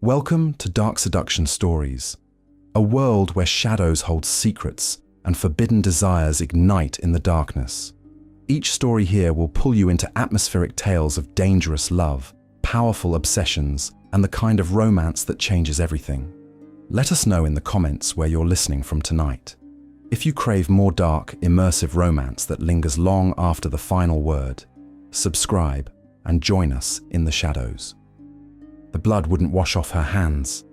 Welcome to Dark Seduction Stories, a world where shadows hold secrets and forbidden desires ignite in the darkness. Each story here will pull you into atmospheric tales of dangerous love, powerful obsessions, and the kind of romance that changes everything. Let us know in the comments where you're listening from tonight. If you crave more dark, immersive romance that lingers long after the final word, subscribe and join us in the shadows. The blood wouldn't wash off her hands.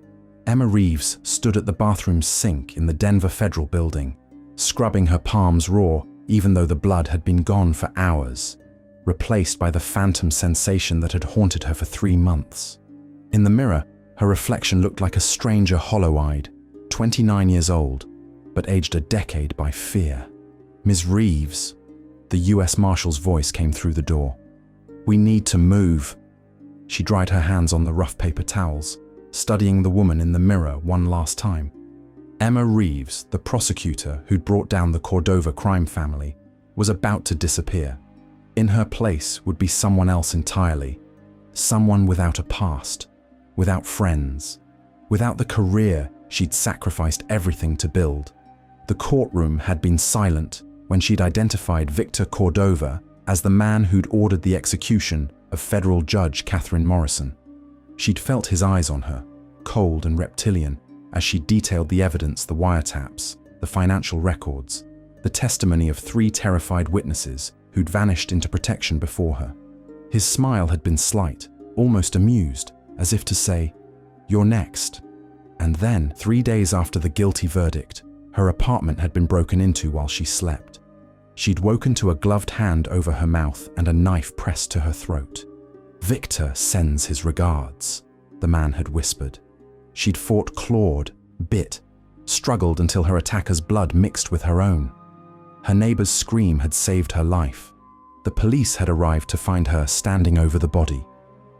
Emma Reeves stood at the bathroom sink in the Denver Federal Building, scrubbing her palms raw even though the blood had been gone for hours, replaced by the phantom sensation that had haunted her for 3 months. In the mirror, her reflection looked like a stranger hollow-eyed, 29 years old, but aged a decade by fear. "Ms. Reeves," the US Marshal's voice came through the door. "We need to move." She dried her hands on the rough paper towels, studying the woman in the mirror one last time. Emma Reeves, the prosecutor who'd brought down the Cordova crime family, was about to disappear. In her place would be someone else entirely, someone without a past, without friends, without the career she'd sacrificed everything to build. The courtroom had been silent when she'd identified Victor Cordova as the man who'd ordered the execution of federal judge Catherine Morrison. She'd felt his eyes on her, cold and reptilian, as she detailed the evidence, the wiretaps, the financial records, the testimony of 3 terrified witnesses who'd vanished into protection before her. His smile had been slight, almost amused, as if to say, "You're next." And then, 3 days after the guilty verdict, her apartment had been broken into while she slept. She'd woken to a gloved hand over her mouth and a knife pressed to her throat. "Victor sends his regards," the man had whispered. She'd fought, clawed, bit, struggled until her attacker's blood mixed with her own. Her neighbor's scream had saved her life. The police had arrived to find her standing over the body,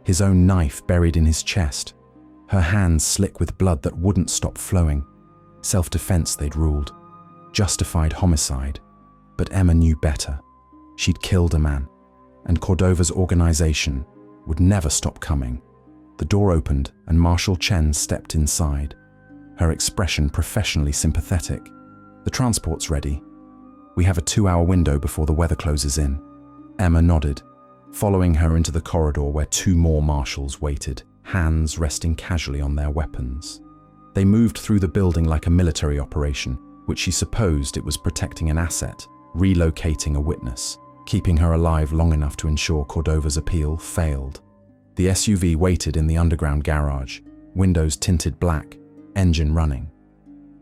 his own knife buried in his chest, her hands slick with blood that wouldn't stop flowing. Self-defense, they'd ruled. Justified homicide. But Emma knew better. She'd killed a man, and Cordova's organization would never stop coming. The door opened and Marshal Chen stepped inside, her expression professionally sympathetic. "The transport's ready. We have a 2-hour window before the weather closes in." Emma nodded, following her into the corridor where 2 more marshals waited, hands resting casually on their weapons. They moved through the building like a military operation, which she supposed it was protecting an asset, relocating a witness, keeping her alive long enough to ensure Cordova's appeal failed. The SUV waited in the underground garage, windows tinted black, engine running.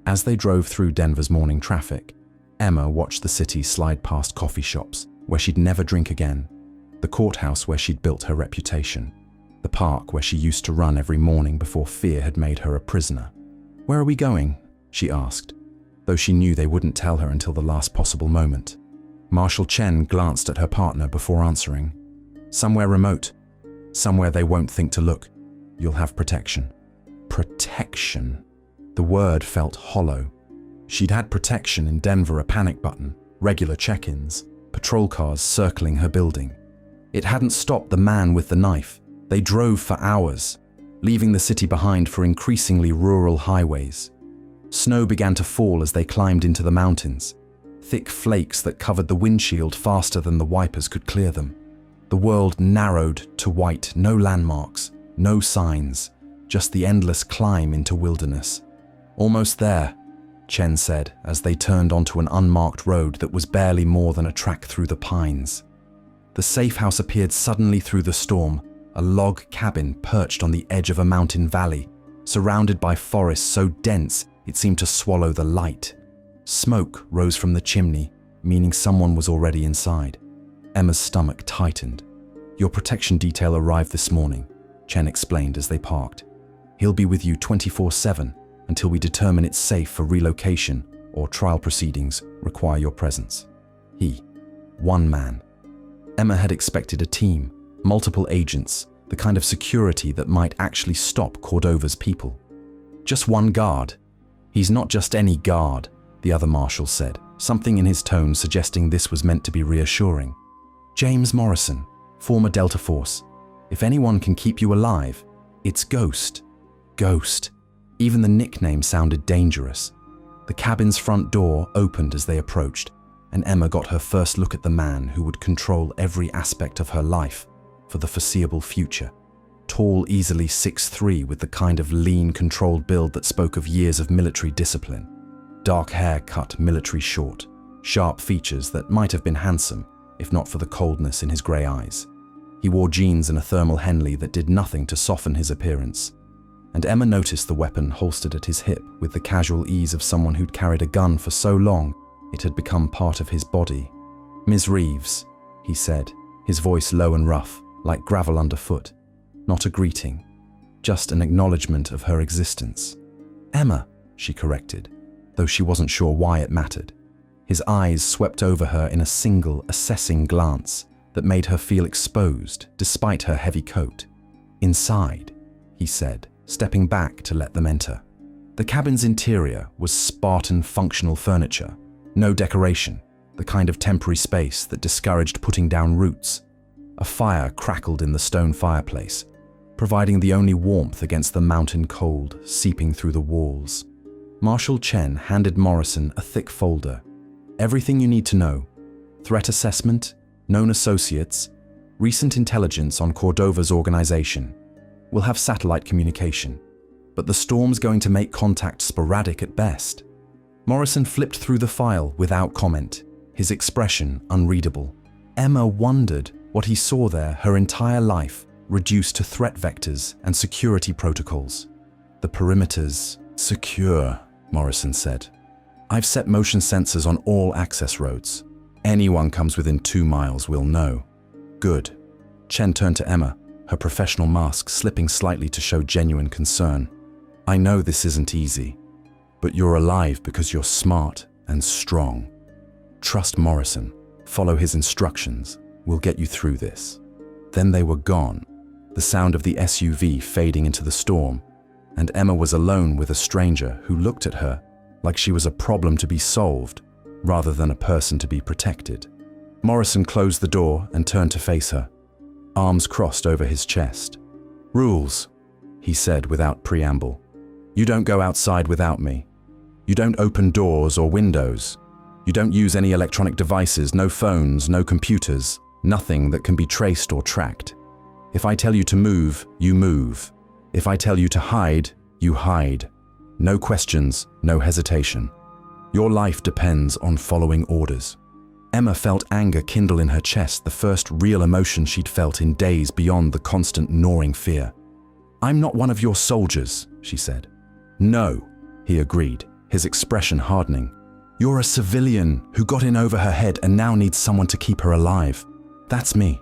As they drove through Denver's morning traffic, Emma watched the city slide past coffee shops where she'd never drink again, the courthouse where she'd built her reputation, the park where she used to run every morning before fear had made her a prisoner. "Where are we going?" she asked, though she knew they wouldn't tell her until the last possible moment. Marshal Chen glanced at her partner before answering. "Somewhere remote. Somewhere they won't think to look. You'll have protection." Protection. The word felt hollow. She'd had protection in Denver, a panic button, regular check-ins, patrol cars circling her building. It hadn't stopped the man with the knife. They drove for hours, leaving the city behind for increasingly rural highways. Snow began to fall as they climbed into the mountains, thick flakes that covered the windshield faster than the wipers could clear them. The world narrowed to white, no landmarks, no signs, just the endless climb into wilderness. "Almost there," Chen said as they turned onto an unmarked road that was barely more than a track through the pines. The safehouse appeared suddenly through the storm, a log cabin perched on the edge of a mountain valley, surrounded by forests so dense it seemed to swallow the light. Smoke rose from the chimney, meaning someone was already inside. Emma's stomach tightened. "Your protection detail arrived this morning," Chen explained as they parked. "He'll be with you 24/7 until we determine it's safe for relocation or trial proceedings require your presence." One man. Emma had expected a team, multiple agents, the kind of security that might actually stop Cordova's people. "Just one guard." "He's not just any guard," the other marshal said, something in his tone suggesting this was meant to be reassuring. "James Morrison, former Delta Force. If anyone can keep you alive, it's Ghost." Ghost. Even the nickname sounded dangerous. The cabin's front door opened as they approached, and Emma got her first look at the man who would control every aspect of her life for the foreseeable future. Tall, easily 6'3", with the kind of lean, controlled build that spoke of years of military discipline. Dark hair cut military short, sharp features that might have been handsome, if not for the coldness in his grey eyes. He wore jeans and a thermal Henley that did nothing to soften his appearance. And Emma noticed the weapon holstered at his hip with the casual ease of someone who'd carried a gun for so long it had become part of his body. "Ms. Reeves," he said, his voice low and rough, like gravel underfoot. Not a greeting, just an acknowledgement of her existence. "Emma," she corrected, though she wasn't sure why it mattered. His eyes swept over her in a single, assessing glance that made her feel exposed despite her heavy coat. "Inside," he said, stepping back to let them enter. The cabin's interior was Spartan functional furniture, no decoration, the kind of temporary space that discouraged putting down roots. A fire crackled in the stone fireplace, providing the only warmth against the mountain cold seeping through the walls. Marshal Chen handed Morrison a thick folder. "Everything you need to know. Threat assessment, known associates, recent intelligence on Cordova's organization. We'll have satellite communication, but the storm's going to make contact sporadic at best." Morrison flipped through the file without comment, his expression unreadable. Emma wondered what he saw there her entire life, reduced to threat vectors and security protocols. "The perimeter's secure," Morrison said. "I've set motion sensors on all access roads. Anyone comes within 2 miles will know." "Good." Chen turned to Emma, her professional mask slipping slightly to show genuine concern. "I know this isn't easy, but you're alive because you're smart and strong. Trust Morrison. Follow his instructions. We'll get you through this." Then they were gone, the sound of the SUV fading into the storm, and Emma was alone with a stranger who looked at her like she was a problem to be solved rather than a person to be protected. Morrison closed the door and turned to face her, arms crossed over his chest. "Rules," he said without preamble. "You don't go outside without me. You don't open doors or windows. You don't use any electronic devices, no phones, no computers, nothing that can be traced or tracked. If I tell you to move, you move. If I tell you to hide, you hide. No questions, no hesitation. Your life depends on following orders." Emma felt anger kindle in her chest, the first real emotion she'd felt in days beyond the constant gnawing fear. "I'm not one of your soldiers," she said. "No," he agreed, his expression hardening. "You're a civilian who got in over her head and now needs someone to keep her alive. That's me.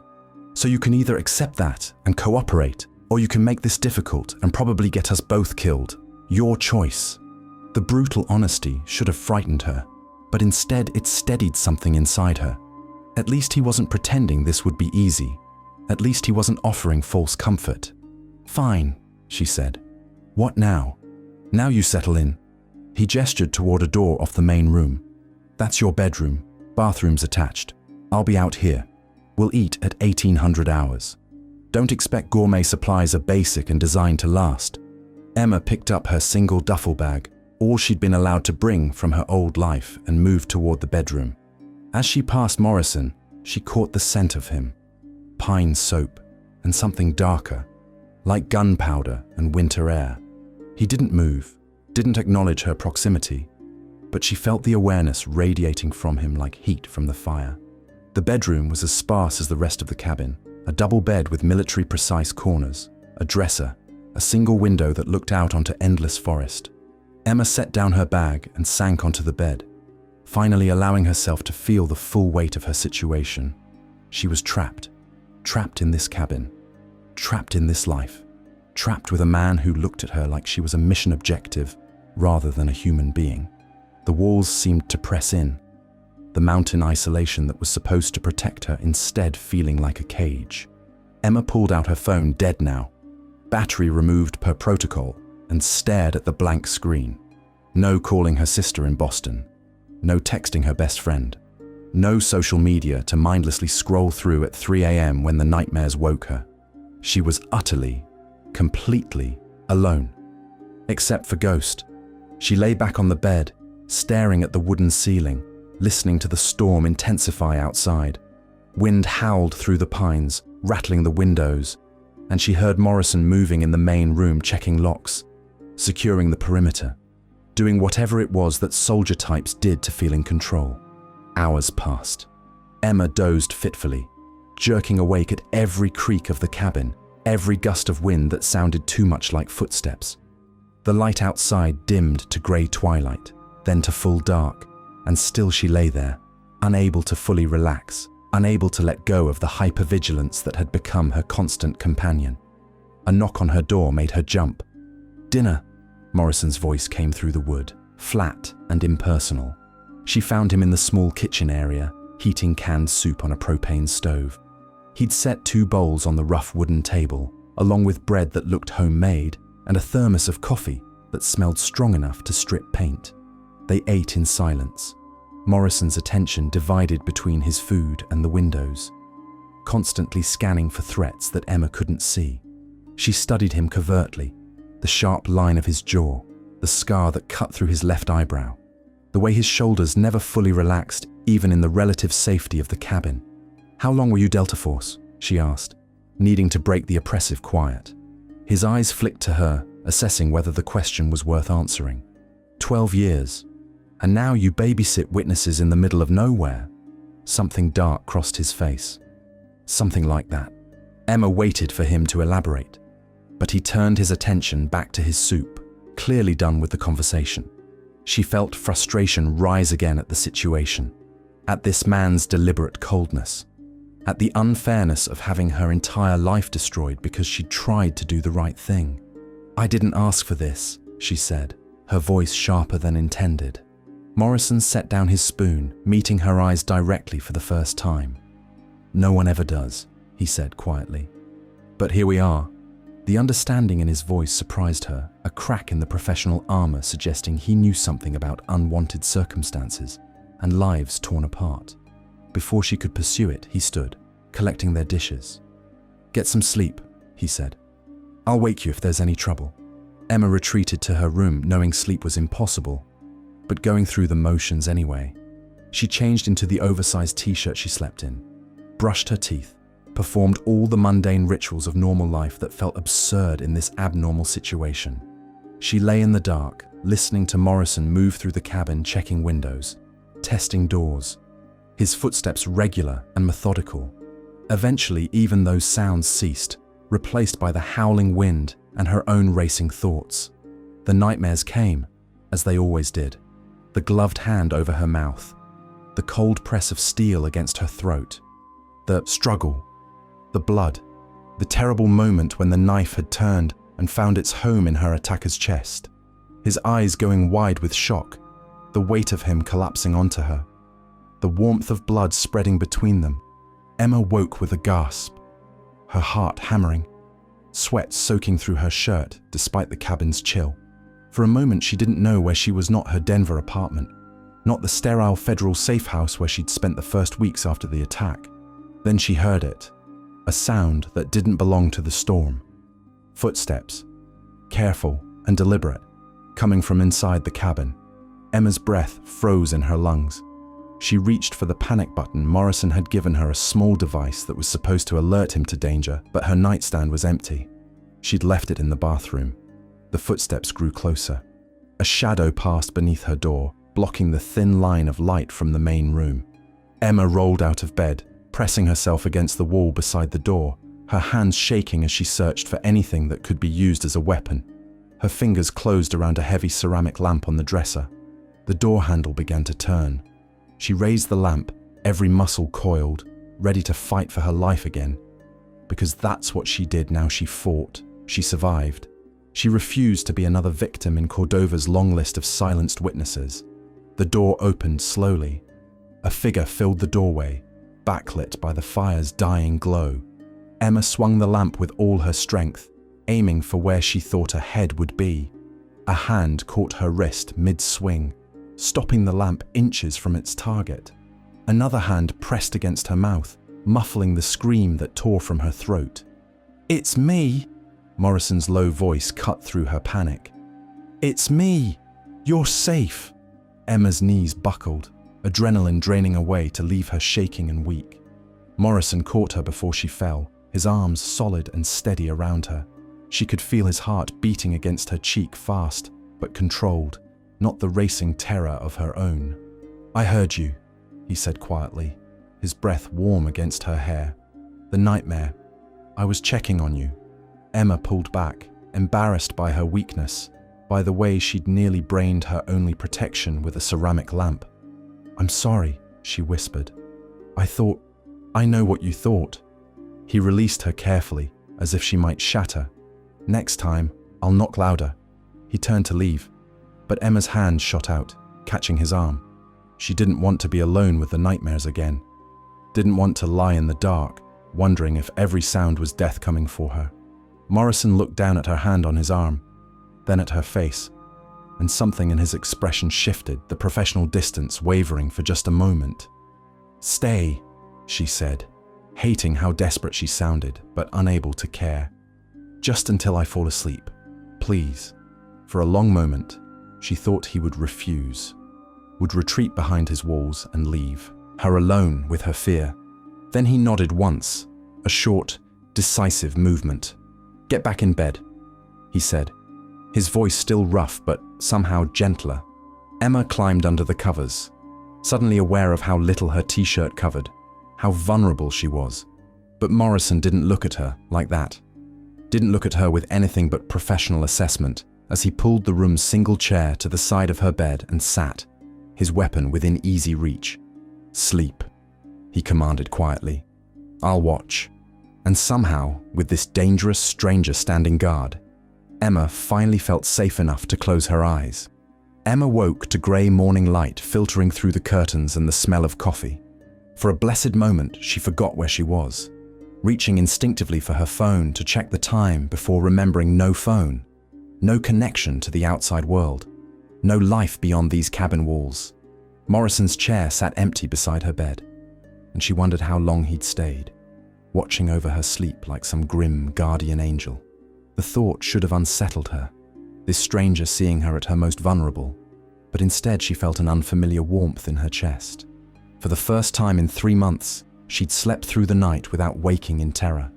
So you can either accept that and cooperate, or you can make this difficult and probably get us both killed. Your choice." The brutal honesty should have frightened her, but instead it steadied something inside her. At least he wasn't pretending this would be easy. At least he wasn't offering false comfort. "Fine," she said. "What now?" "Now you settle in." He gestured toward a door off the main room. "That's your bedroom. Bathroom's attached. I'll be out here. We'll eat at 1800 hours. Don't expect gourmet supplies are basic and designed to last." Emma picked up her single duffel bag, all she'd been allowed to bring from her old life, and moved toward the bedroom. As she passed Morrison, she caught the scent of him. Pine soap and something darker, like gunpowder and winter air. He didn't move, didn't acknowledge her proximity, but she felt the awareness radiating from him like heat from the fire. The bedroom was as sparse as the rest of the cabin, a double bed with military-precise corners, a dresser, a single window that looked out onto endless forest. Emma set down her bag and sank onto the bed, finally allowing herself to feel the full weight of her situation. She was trapped in this cabin, trapped in this life, trapped with a man who looked at her like she was a mission objective rather than a human being. The walls seemed to press in, the mountain isolation that was supposed to protect her instead feeling like a cage. Emma pulled out her phone, dead now, battery removed per protocol, and stared at the blank screen. No calling her sister in Boston, no texting her best friend, no social media to mindlessly scroll through at 3 a.m. when the nightmares woke her. She was utterly, completely alone. Except for Ghost. She lay back on the bed, staring at the wooden ceiling, listening to the storm intensify outside. Wind howled through the pines, rattling the windows, and she heard Morrison moving in the main room, checking locks, securing the perimeter, doing whatever it was that soldier types did to feel in control. Hours passed. Emma dozed fitfully, jerking awake at every creak of the cabin, every gust of wind that sounded too much like footsteps. The light outside dimmed to grey twilight, then to full dark, and still she lay there, unable to fully relax, unable to let go of the hypervigilance that had become her constant companion. A knock on her door made her jump. "Dinner," Morrison's voice came through the wood, flat and impersonal. She found him in the small kitchen area, heating canned soup on a propane stove. He'd set 2 bowls on the rough wooden table, along with bread that looked homemade and a thermos of coffee that smelled strong enough to strip paint. They ate in silence, Morrison's attention divided between his food and the windows, constantly scanning for threats that Emma couldn't see. She studied him covertly, the sharp line of his jaw, the scar that cut through his left eyebrow, the way his shoulders never fully relaxed, even in the relative safety of the cabin. "How long were you Delta Force?" she asked, needing to break the oppressive quiet. His eyes flicked to her, assessing whether the question was worth answering. 12 years. And now you babysit witnesses in the middle of nowhere." Something dark crossed his face. "Something like that." Emma waited for him to elaborate, but he turned his attention back to his soup, clearly done with the conversation. She felt frustration rise again at the situation, at this man's deliberate coldness, at the unfairness of having her entire life destroyed because she tried to do the right thing. "I didn't ask for this," she said, her voice sharper than intended. Morrison set down his spoon, meeting her eyes directly for the first time. "No one ever does," he said quietly. "But here we are." The understanding in his voice surprised her, a crack in the professional armor suggesting he knew something about unwanted circumstances and lives torn apart. Before she could pursue it, he stood, collecting their dishes. "Get some sleep," he said. "I'll wake you if there's any trouble." Emma retreated to her room, knowing sleep was impossible, but going through the motions anyway. She changed into the oversized t-shirt she slept in, brushed her teeth, performed all the mundane rituals of normal life that felt absurd in this abnormal situation. She lay in the dark, listening to Morrison move through the cabin, checking windows, testing doors, his footsteps regular and methodical. Eventually, even those sounds ceased, replaced by the howling wind and her own racing thoughts. The nightmares came, as they always did. The gloved hand over her mouth, the cold press of steel against her throat, the struggle, the blood, the terrible moment when the knife had turned and found its home in her attacker's chest, his eyes going wide with shock, the weight of him collapsing onto her, the warmth of blood spreading between them. Emma woke with a gasp, her heart hammering, sweat soaking through her shirt despite the cabin's chill. For a moment she didn't know where she was, not her Denver apartment, not the sterile federal safehouse where she'd spent the first weeks after the attack. Then she heard it, a sound that didn't belong to the storm. Footsteps, careful and deliberate, coming from inside the cabin. Emma's breath froze in her lungs. She reached for the panic button. Morrison had given her a small device that was supposed to alert him to danger, but her nightstand was empty. She'd left it in the bathroom. The footsteps grew closer. A shadow passed beneath her door, blocking the thin line of light from the main room. Emma rolled out of bed, pressing herself against the wall beside the door, her hands shaking as she searched for anything that could be used as a weapon. Her fingers closed around a heavy ceramic lamp on the dresser. The door handle began to turn. She raised the lamp, every muscle coiled, ready to fight for her life again. Because that's what she did now. She fought. She survived. She refused to be another victim in Cordova's long list of silenced witnesses. The door opened slowly. A figure filled the doorway, backlit by the fire's dying glow. Emma swung the lamp with all her strength, aiming for where she thought a head would be. A hand caught her wrist mid-swing, stopping the lamp inches from its target. Another hand pressed against her mouth, muffling the scream that tore from her throat. "It's me!" Morrison's low voice cut through her panic. It's me! You're safe! Emma's knees buckled, adrenaline draining away to leave her shaking and weak. Morrison caught her before she fell, his arms solid and steady around her. She could feel his heart beating against her cheek fast, but controlled, not the racing terror of her own. "I heard you," he said quietly, his breath warm against her hair. "The nightmare. I was checking on you." Emma pulled back, embarrassed by her weakness, by the way she'd nearly brained her only protection with a ceramic lamp. "I'm sorry," she whispered. I know what you thought." He released her carefully, as if she might shatter. "Next time, I'll knock louder." He turned to leave, but Emma's hand shot out, catching his arm. She didn't want to be alone with the nightmares again. Didn't want to lie in the dark, wondering if every sound was death coming for her. Morrison looked down at her hand on his arm, then at her face, and something in his expression shifted, the professional distance wavering for just a moment. "Stay," she said, hating how desperate she sounded, but unable to care. "Just until I fall asleep, please." For a long moment, she thought he would refuse, would retreat behind his walls and leave, her alone with her fear. Then he nodded once, a short, decisive movement. "Get back in bed," he said, his voice still rough but somehow gentler. Emma climbed under the covers, suddenly aware of how little her t-shirt covered, how vulnerable she was. But Morrison didn't look at her like that. Didn't look at her with anything but professional assessment as he pulled the room's single chair to the side of her bed and sat, his weapon within easy reach. "Sleep," he commanded quietly. "I'll watch." And somehow, with this dangerous stranger standing guard, Emma finally felt safe enough to close her eyes. Emma woke to grey morning light filtering through the curtains and the smell of coffee. For a blessed moment, she forgot where she was, reaching instinctively for her phone to check the time before remembering no phone, no connection to the outside world, no life beyond these cabin walls. Morrison's chair sat empty beside her bed, and she wondered how long he'd stayed, watching over her sleep like some grim guardian angel. The thought should have unsettled her, this stranger seeing her at her most vulnerable, but instead she felt an unfamiliar warmth in her chest. For the first time in 3 months, she'd slept through the night without waking in terror.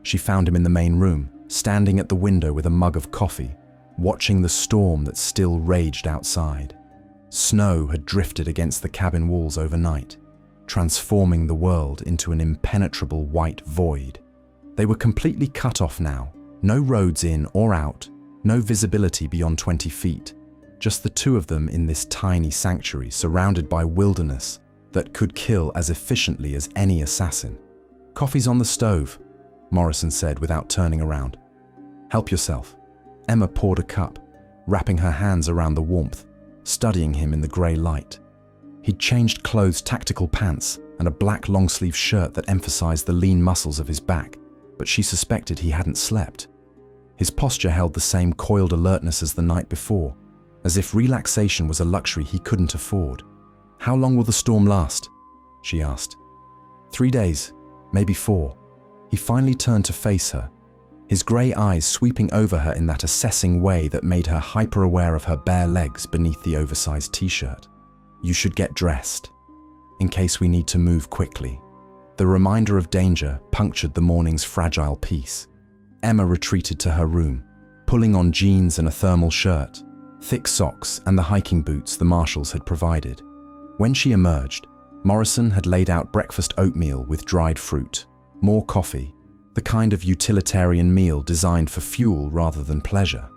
She found him in the main room, standing at the window with a mug of coffee, watching the storm that still raged outside. Snow had drifted against the cabin walls overnight, transforming the world into an impenetrable white void. They were completely cut off now, no roads in or out, no visibility beyond 20 feet, just the two of them in this tiny sanctuary surrounded by wilderness that could kill as efficiently as any assassin. "Coffee's on the stove," Morrison said without turning around. "Help yourself." Emma poured a cup, wrapping her hands around the warmth, studying him in the grey light. He'd changed clothes, tactical pants, and a black long-sleeve shirt that emphasized the lean muscles of his back, but she suspected he hadn't slept. His posture held the same coiled alertness as the night before, as if relaxation was a luxury he couldn't afford. "How long will the storm last?" she asked. 3 days, maybe 4. He finally turned to face her, his grey eyes sweeping over her in that assessing way that made her hyper-aware of her bare legs beneath the oversized t-shirt. "You should get dressed, in case we need to move quickly." The reminder of danger punctured the morning's fragile peace. Emma retreated to her room, pulling on jeans and a thermal shirt, thick socks and the hiking boots the marshals had provided. When she emerged, Morrison had laid out breakfast oatmeal with dried fruit, more coffee, the kind of utilitarian meal designed for fuel rather than pleasure.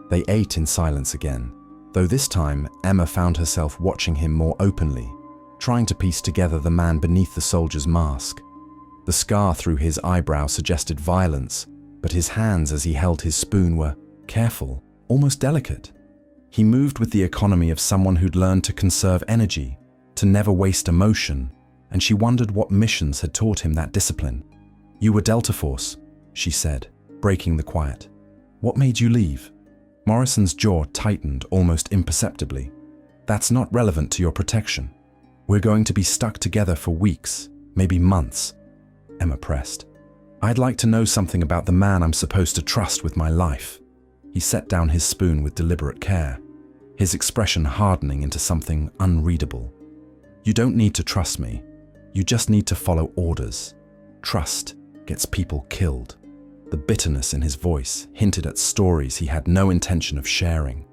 They ate in silence again, though this time Emma found herself watching him more openly, trying to piece together the man beneath the soldier's mask. The scar through his eyebrow suggested violence, but his hands as he held his spoon were careful, almost delicate. He moved with the economy of someone who'd learned to conserve energy, to never waste emotion, and she wondered what missions had taught him that discipline. "You were Delta Force," she said, breaking the quiet. "What made you leave?" Morrison's jaw tightened almost imperceptibly. "That's not relevant to your protection. We're going to be stuck together for weeks, maybe months," Emma pressed. "I'd like to know something about the man I'm supposed to trust with my life." He set down his spoon with deliberate care, his expression hardening into something unreadable. "You don't need to trust me. You just need to follow orders. Trust gets people killed." The bitterness in his voice hinted at stories he had no intention of sharing.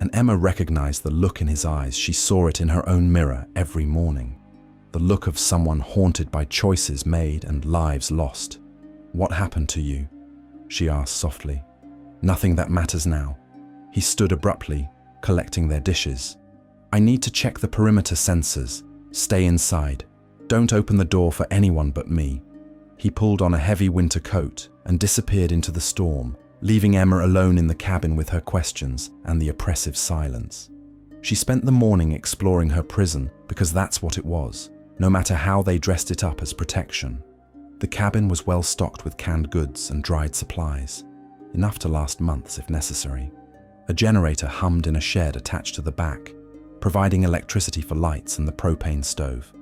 And Emma recognized the look in his eyes. She saw it in her own mirror every morning. The look of someone haunted by choices made and lives lost. "What happened to you?" she asked softly. "Nothing that matters now." He stood abruptly, collecting their dishes. "I need to check the perimeter sensors. Stay inside. Don't open the door for anyone but me." He pulled on a heavy winter coat and disappeared into the storm, leaving Emma alone in the cabin with her questions and the oppressive silence. She spent the morning exploring her prison because that's what it was, no matter how they dressed it up as protection. The cabin was well stocked with canned goods and dried supplies, enough to last months if necessary. A generator hummed in a shed attached to the back, providing electricity for lights and the propane stove.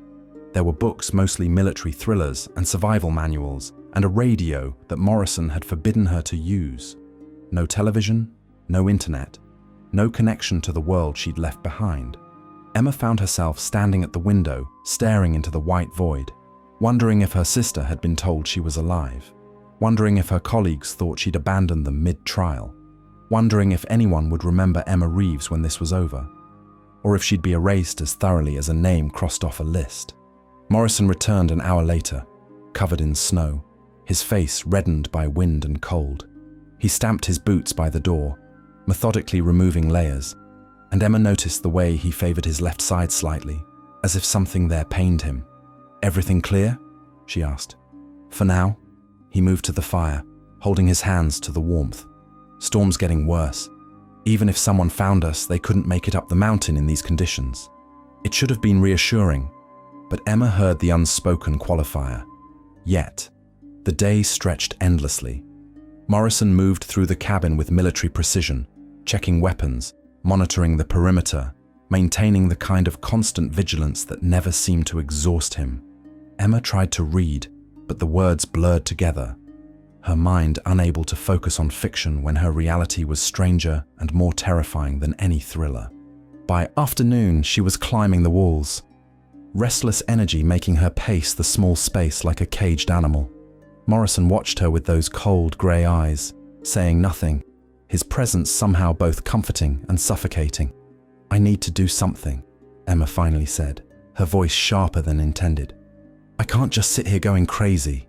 There were books, mostly military thrillers and survival manuals, and a radio that Morrison had forbidden her to use. No television, no internet, no connection to the world she'd left behind. Emma found herself standing at the window, staring into the white void, wondering if her sister had been told she was alive, wondering if her colleagues thought she'd abandoned them mid-trial, wondering if anyone would remember Emma Reeves when this was over, or if she'd be erased as thoroughly as a name crossed off a list. Morrison returned an hour later, covered in snow, his face reddened by wind and cold. He stamped his boots by the door, methodically removing layers, and Emma noticed the way he favored his left side slightly, as if something there pained him. "Everything clear?" she asked. "For now." He moved to the fire, holding his hands to the warmth. "Storm's getting worse. Even if someone found us, they couldn't make it up the mountain in these conditions." It should have been reassuring, but Emma heard the unspoken qualifier. Yet, the day stretched endlessly. Morrison moved through the cabin with military precision, checking weapons, monitoring the perimeter, maintaining the kind of constant vigilance that never seemed to exhaust him. Emma tried to read, but the words blurred together, her mind unable to focus on fiction when her reality was stranger and more terrifying than any thriller. By afternoon, she was climbing the walls, restless energy making her pace the small space like a caged animal. Morrison watched her with those cold grey eyes, saying nothing, his presence somehow both comforting and suffocating. "I need to do something," Emma finally said, her voice sharper than intended. "I can't just sit here going crazy."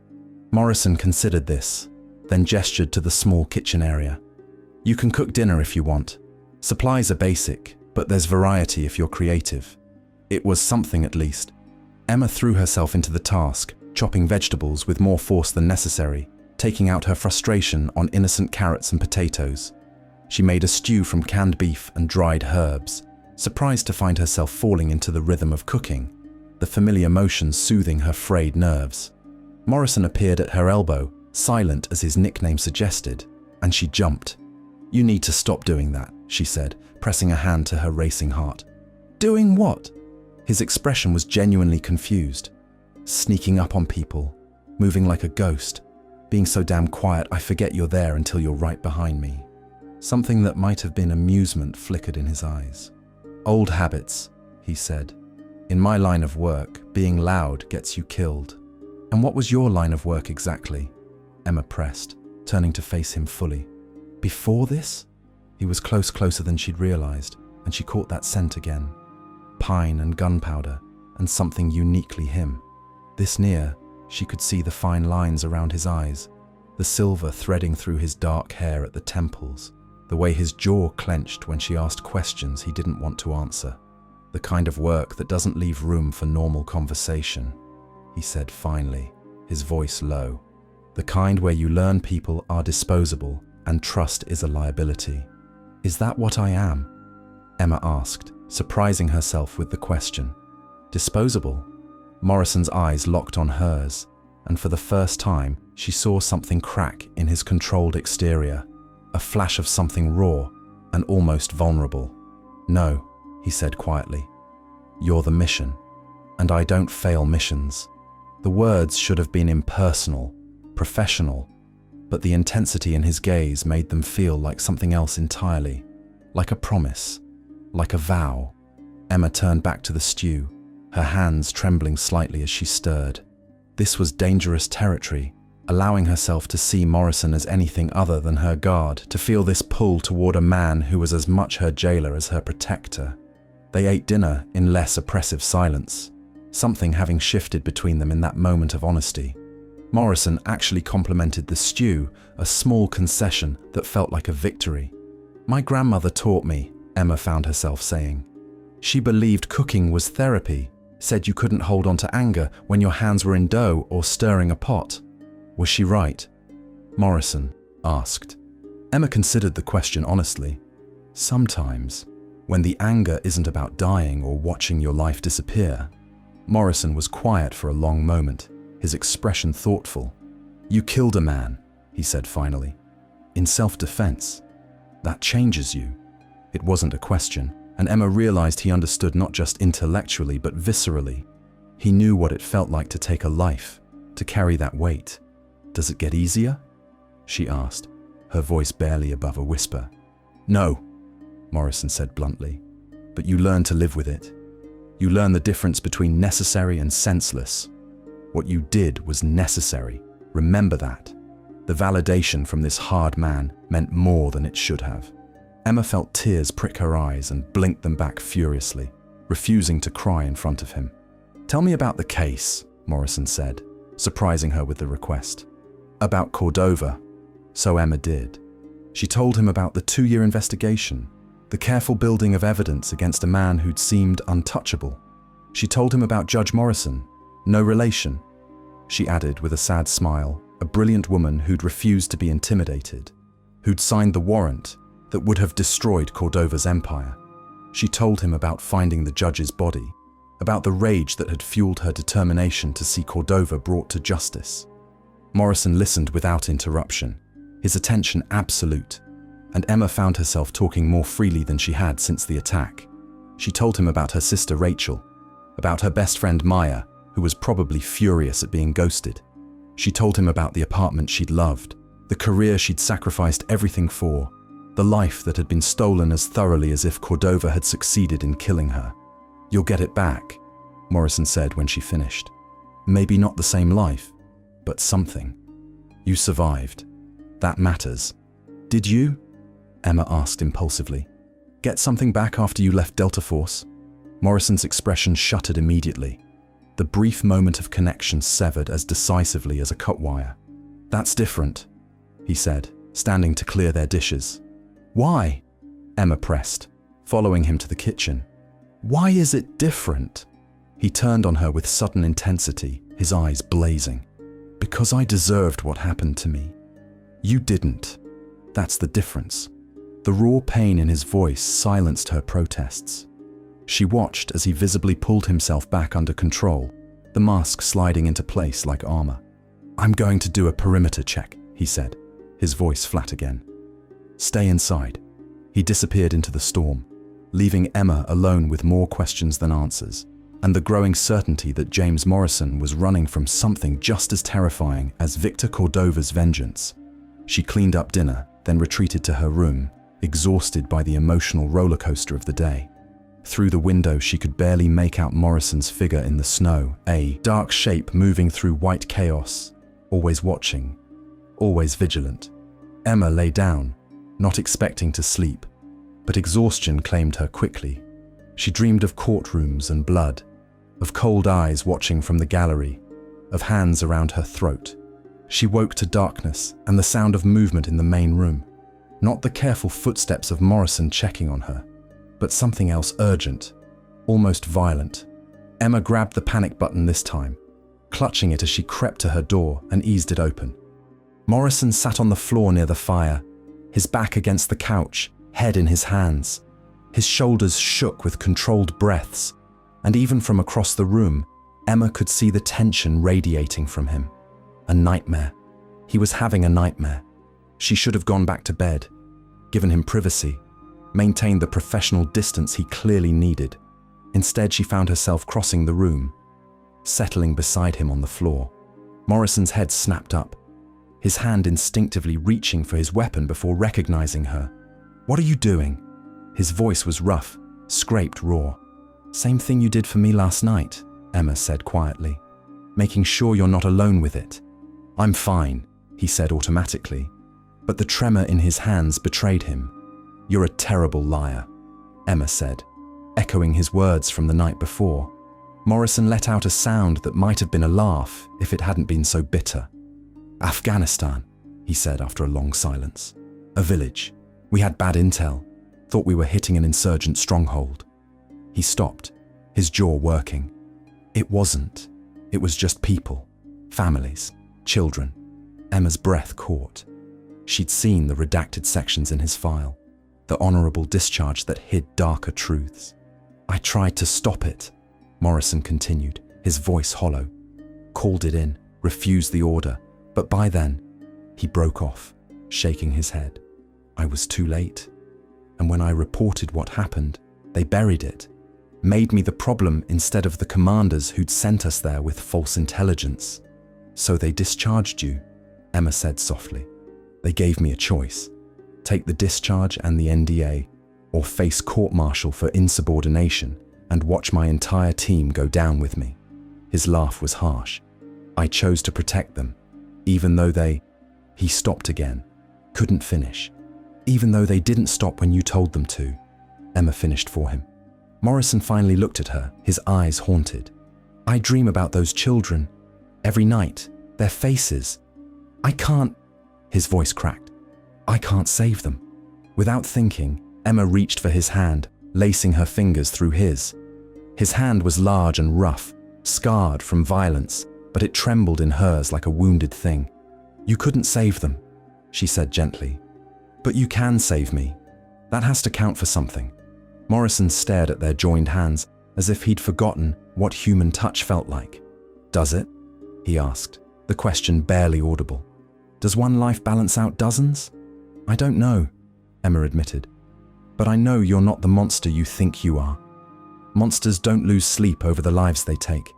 Morrison considered this, then gestured to the small kitchen area. "You can cook dinner if you want. Supplies are basic, but there's variety if you're creative." It was something at least. Emma threw herself into the task, chopping vegetables with more force than necessary, taking out her frustration on innocent carrots and potatoes. She made a stew from canned beef and dried herbs, surprised to find herself falling into the rhythm of cooking, the familiar motions soothing her frayed nerves. Morrison appeared at her elbow, silent as his nickname suggested, and she jumped. "You need to stop doing that," she said, pressing a hand to her racing heart. "Doing what?" His expression was genuinely confused. "Sneaking up on people, moving like a ghost, being so damn quiet I forget you're there until you're right behind me." Something that might have been amusement flickered in his eyes. "Old habits," he said. "In my line of work, being loud gets you killed." "And what was your line of work exactly?" Emma pressed, turning to face him fully. "Before this?" He was closer than she'd realized, and she caught that scent again. Pine and gunpowder, and something uniquely him. This near, she could see the fine lines around his eyes, the silver threading through his dark hair at the temples, the way his jaw clenched when she asked questions he didn't want to answer. "The kind of work that doesn't leave room for normal conversation," he said finally, his voice low. "The kind where you learn people are disposable and trust is a liability." "Is that what I am?" Emma asked, surprising herself with the question. "Disposable?" Morrison's eyes locked on hers, and for the first time, she saw something crack in his controlled exterior, a flash of something raw and almost vulnerable. "No," he said quietly. "You're the mission, and I don't fail missions." The words should have been impersonal, professional, but the intensity in his gaze made them feel like something else entirely, like a promise, like a vow. Emma turned back to the stew, her hands trembling slightly as she stirred. This was dangerous territory, allowing herself to see Morrison as anything other than her guard, to feel this pull toward a man who was as much her jailer as her protector. They ate dinner in less oppressive silence, something having shifted between them in that moment of honesty. Morrison actually complimented the stew, a small concession that felt like a victory. "My grandmother taught me," Emma found herself saying. "She believed cooking was therapy, said you couldn't hold on to anger when your hands were in dough or stirring a pot." Was she right? Morrison asked. Emma considered the question honestly. Sometimes, when the anger isn't about dying or watching your life disappear. Morrison was quiet for a long moment, his expression thoughtful. "You killed a man," he said finally, "in self-defense. That changes you." It wasn't a question, and Emma realized he understood not just intellectually but viscerally. He knew what it felt like to take a life, to carry that weight. "Does it get easier?" she asked, her voice barely above a whisper. "No," Morrison said bluntly, "but you learn to live with it. You learn the difference between necessary and senseless. What you did was necessary. Remember that." The validation from this hard man meant more than it should have. Emma felt tears prick her eyes and blinked them back furiously, refusing to cry in front of him. "Tell me about the case," Morrison said, surprising her with the request. "About Cordova." So Emma did. She told him about the 2-year investigation, the careful building of evidence against a man who'd seemed untouchable. She told him about Judge Morrison, no relation. She added with a sad smile, a brilliant woman who'd refused to be intimidated, who'd signed the warrant that would have destroyed Cordova's empire. She told him about finding the judge's body, about the rage that had fueled her determination to see Cordova brought to justice. Morrison listened without interruption, his attention absolute, and Emma found herself talking more freely than she had since the attack. She told him about her sister Rachel, about her best friend Maya, who was probably furious at being ghosted. She told him about the apartment she'd loved, the career she'd sacrificed everything for, the life that had been stolen as thoroughly as if Cordova had succeeded in killing her. "You'll get it back," Morrison said when she finished. "Maybe not the same life, but something. You survived. That matters." "Did you?" Emma asked impulsively. "Get something back after you left Delta Force?" Morrison's expression shuttered immediately. The brief moment of connection severed as decisively as a cut wire. "That's different," he said, standing to clear their dishes. "Why?" Emma pressed, following him to the kitchen. "Why is it different?" He turned on her with sudden intensity, his eyes blazing. "Because I deserved what happened to me. You didn't. That's the difference." The raw pain in his voice silenced her protests. She watched as he visibly pulled himself back under control, the mask sliding into place like armor. "I'm going to do a perimeter check," he said, his voice flat again. "Stay inside." He disappeared into the storm, leaving Emma alone with more questions than answers, and the growing certainty that James Morrison was running from something just as terrifying as Victor Cordova's vengeance. She cleaned up dinner, then retreated to her room, exhausted by the emotional rollercoaster of the day. Through the window, she could barely make out Morrison's figure in the snow, a dark shape moving through white chaos, always watching, always vigilant. Emma lay down, not expecting to sleep, but exhaustion claimed her quickly. She dreamed of courtrooms and blood, of cold eyes watching from the gallery, of hands around her throat. She woke to darkness and the sound of movement in the main room, not the careful footsteps of Morrison checking on her, but something else urgent, almost violent. Emma grabbed the panic button this time, clutching it as she crept to her door and eased it open. Morrison sat on the floor near the fire, his back against the couch, head in his hands. His shoulders shook with controlled breaths, and even from across the room, Emma could see the tension radiating from him. A nightmare. He was having a nightmare. She should have gone back to bed, given him privacy, maintained the professional distance he clearly needed. Instead, she found herself crossing the room, settling beside him on the floor. Morrison's head snapped up. his hand instinctively reaching for his weapon before recognizing her. "What are you doing?" His voice was rough, scraped raw. "Same thing you did for me last night," Emma said quietly, "making sure you're not alone with it." "I'm fine," he said automatically, but the tremor in his hands betrayed him. "You're a terrible liar," Emma said, echoing his words from the night before. Morrison let out a sound that might have been a laugh if it hadn't been so bitter. "Afghanistan," he said after a long silence. "A village. We had bad intel. Thought we were hitting an insurgent stronghold." He stopped, his jaw working. It wasn't. It was just people. Families. Children. Emma's breath caught. She'd seen the redacted sections in his file, the honorable discharge that hid darker truths. "I tried to stop it," Morrison continued, his voice hollow. "Called it in, refused the order, but by then," he broke off, shaking his head. "I was too late. And when I reported what happened, they buried it, made me the problem instead of the commanders who'd sent us there with false intelligence. So they discharged you," Emma said softly. "They gave me a choice. Take the discharge and the NDA, or face court-martial for insubordination and watch my entire team go down with me." His laugh was harsh. "I chose to protect them, even though they..." He stopped again, couldn't finish. "Even though they didn't stop when you told them to," Emma finished for him. Morrison finally looked at her, his eyes haunted. "I dream about those children. Every night. Their faces. I can't..." His voice cracked. "I can't save them." Without thinking, Emma reached for his hand, lacing her fingers through his. His hand was large and rough, scarred from violence, but it trembled in hers like a wounded thing. "You couldn't save them," she said gently. "But you can save me. That has to count for something." Morrison stared at their joined hands as if he'd forgotten what human touch felt like. "Does it?" he asked, the question barely audible. "Does one life balance out dozens?" "I don't know," Emma admitted. "But I know you're not the monster you think you are. Monsters don't lose sleep over the lives they take.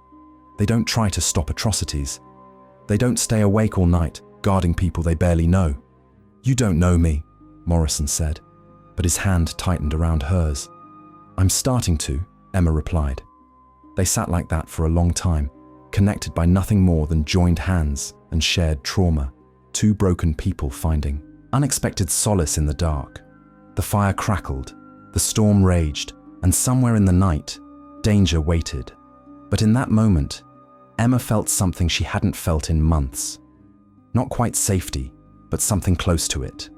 They don't try to stop atrocities. They don't stay awake all night, guarding people they barely know." "You don't know me," Morrison said, but his hand tightened around hers. "I'm starting to," Emma replied. They sat like that for a long time, connected by nothing more than joined hands and shared trauma, two broken people finding unexpected solace in the dark. The fire crackled, the storm raged, and somewhere in the night, danger waited. But in that moment, Emma felt something she hadn't felt in months. Not quite safety, but something close to it.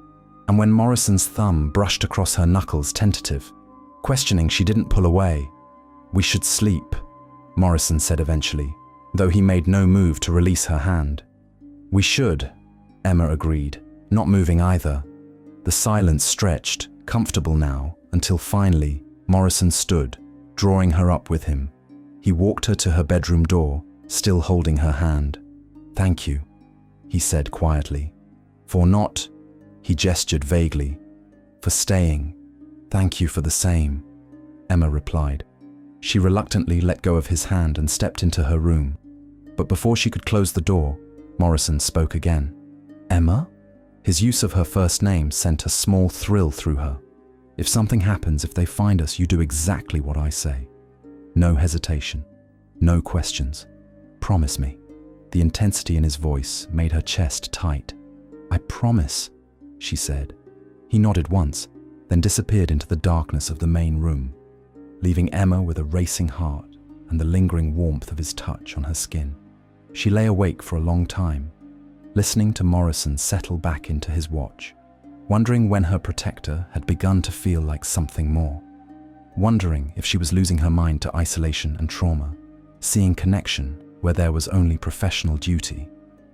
And when Morrison's thumb brushed across her knuckles, tentative, questioning she didn't pull away. "We should sleep," Morrison said eventually, though he made no move to release her hand. "We should," Emma agreed, not moving either. The silence stretched, comfortable now, until finally, Morrison stood, drawing her up with him. He walked her to her bedroom door, still holding her hand. "Thank you," he said quietly. "For not..." He gestured vaguely. "For staying. Thank you for the same," Emma replied. She reluctantly let go of his hand and stepped into her room. But before she could close the door, Morrison spoke again. "Emma?" His use of her first name sent a small thrill through her. "If something happens, if they find us, you do exactly what I say. No hesitation. No questions. Promise me." The intensity in his voice made her chest tight. "I promise," she said. He nodded once, then disappeared into the darkness of the main room, leaving Emma with a racing heart and the lingering warmth of his touch on her skin. She lay awake for a long time, listening to Morrison settle back into his watch, wondering when her protector had begun to feel like something more, wondering if she was losing her mind to isolation and trauma, seeing connection where there was only professional duty.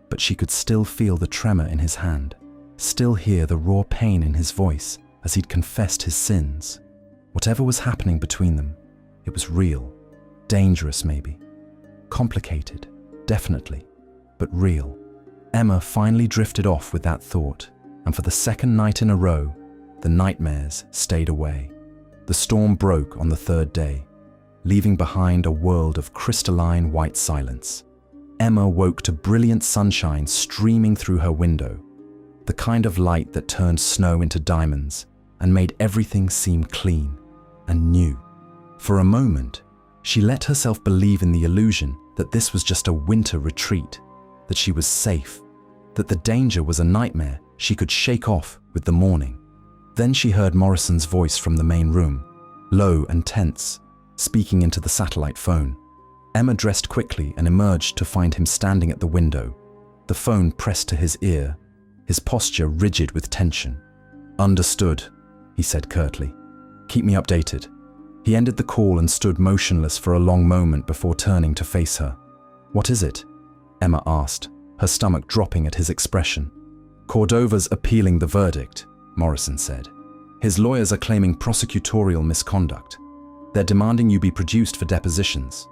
But she could still feel the tremor in his hand, still hear the raw pain in his voice as he'd confessed his sins. Whatever was happening between them, it was real, dangerous maybe, complicated, definitely, but real. Emma finally drifted off with that thought, and for the second night in a row, the nightmares stayed away. The storm broke on the third day, leaving behind a world of crystalline white silence. Emma woke to brilliant sunshine streaming through her window, the kind of light that turned snow into diamonds and made everything seem clean and new. For a moment, she let herself believe in the illusion that this was just a winter retreat, that she was safe, that the danger was a nightmare she could shake off with the morning. Then she heard Morrison's voice from the main room, low and tense, speaking into the satellite phone. Emma dressed quickly and emerged to find him standing at the window, the phone pressed to his ear, his posture rigid with tension. "Understood," he said curtly. "Keep me updated." He ended the call and stood motionless for a long moment before turning to face her. "What is it?" Emma asked, her stomach dropping at his expression. "Cordova's appealing the verdict," Morrison said. "His lawyers are claiming prosecutorial misconduct. They're demanding you be produced for depositions."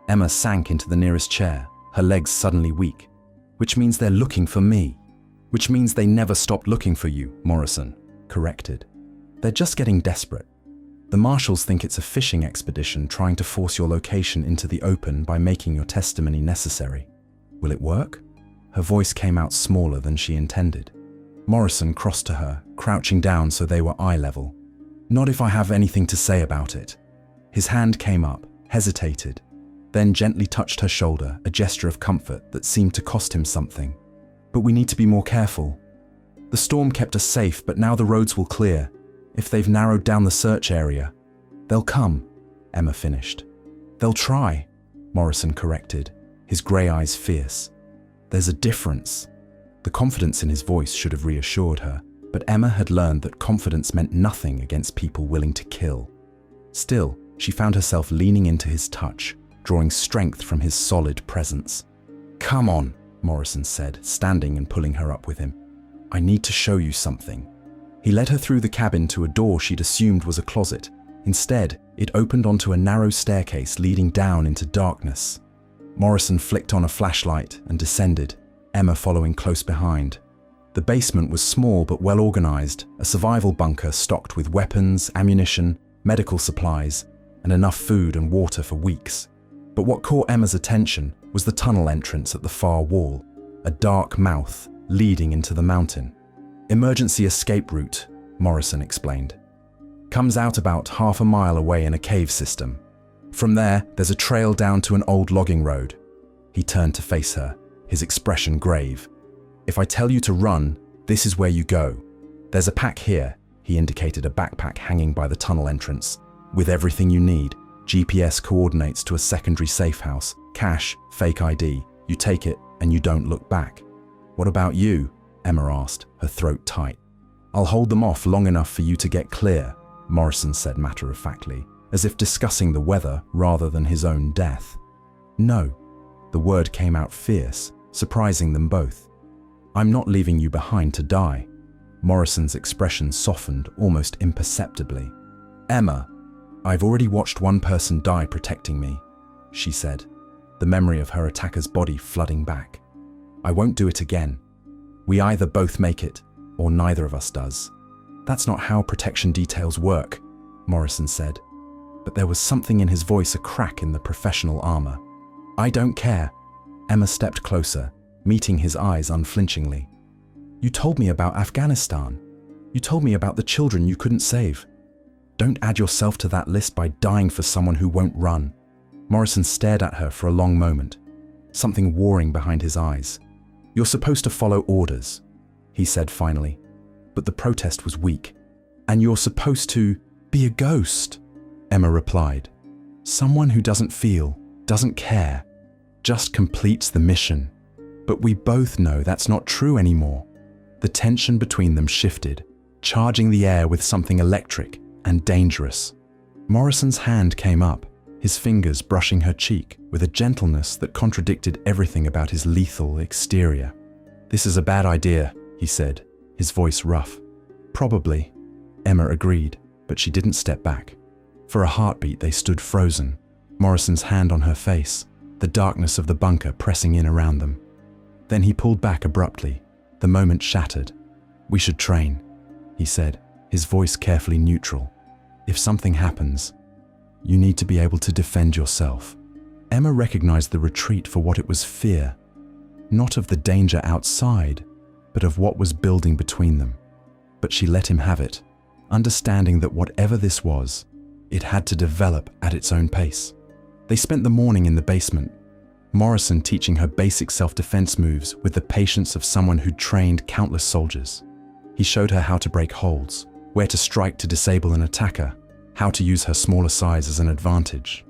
Emma sank into the nearest chair, her legs suddenly weak. "Which means they're looking for me." "Which means they never stopped looking for you," Morrison corrected. "They're just getting desperate. The marshals think it's a fishing expedition trying to force your location into the open by making your testimony necessary. Will it work?" Her voice came out smaller than she intended. Morrison crossed to her, crouching down so they were eye level. "Not if I have anything to say about it." His hand came up, hesitated, then gently touched her shoulder, a gesture of comfort that seemed to cost him something. "But we need to be more careful. The storm kept us safe, but now the roads will clear. If they've narrowed down the search area, they'll come," Emma finished. "They'll try," Morrison corrected, his grey eyes fierce. "There's a difference." The confidence in his voice should have reassured her, but Emma had learned that confidence meant nothing against people willing to kill. Still, she found herself leaning into his touch, drawing strength from his solid presence. "Come on," Morrison said, standing and pulling her up with him. "I need to show you something." He led her through the cabin to a door she'd assumed was a closet. Instead, it opened onto a narrow staircase leading down into darkness. Morrison flicked on a flashlight and descended, Emma following close behind. The basement was small but well organized, a survival bunker stocked with weapons, ammunition, medical supplies, and enough food and water for weeks. But what caught Emma's attention was the tunnel entrance at the far wall, a dark mouth leading into the mountain. "Emergency escape route," Morrison explained. "Comes out about half a mile away in a cave system. From there, there's a trail down to an old logging road." He turned to face her, his expression grave. "If I tell you to run, this is where you go. There's a pack here," he indicated a backpack hanging by the tunnel entrance, "with everything you need. GPS coordinates to a secondary safehouse, cash, fake ID. You take it and you don't look back." "What about you?" Emma asked, her throat tight. "I'll hold them off long enough for you to get clear," Morrison said matter-of-factly, as if discussing the weather rather than his own death. "No." The word came out fierce, surprising them both. "I'm not leaving you behind to die." Morrison's expression softened almost imperceptibly. "Emma, I've already watched one person die protecting me," she said, the memory of her attacker's body flooding back. "I won't do it again. We either both make it, or neither of us does." "That's not how protection details work," Morrison said, but there was something in his voice, a crack in the professional armor. "I don't care." Emma stepped closer, meeting his eyes unflinchingly. "You told me about Afghanistan. You told me about the children you couldn't save. Don't add yourself to that list by dying for someone who won't run." Morrison stared at her for a long moment, something warring behind his eyes. "You're supposed to follow orders," he said finally, but the protest was weak. "And you're supposed to be a ghost," Emma replied. "Someone who doesn't feel, doesn't care, just completes the mission." But we both know that's not true anymore. The tension between them shifted, charging the air with something electric and dangerous. Morrison's hand came up, his fingers brushing her cheek with a gentleness that contradicted everything about his lethal exterior. "This is a bad idea," he said, his voice rough. "Probably," Emma agreed, but she didn't step back. For a heartbeat they stood frozen, Morrison's hand on her face, the darkness of the bunker pressing in around them. Then he pulled back abruptly, the moment shattered. "We should train," he said, his voice carefully neutral. "If something happens, you need to be able to defend yourself." Emma recognized the retreat for what it was: fear, not of the danger outside, but of what was building between them. But she let him have it, understanding that whatever this was, it had to develop at its own pace. They spent the morning in the basement, Morrison teaching her basic self-defense moves with the patience of someone who'd trained countless soldiers. He showed her how to break holds, where to strike to disable an attacker, how to use her smaller size as an advantage.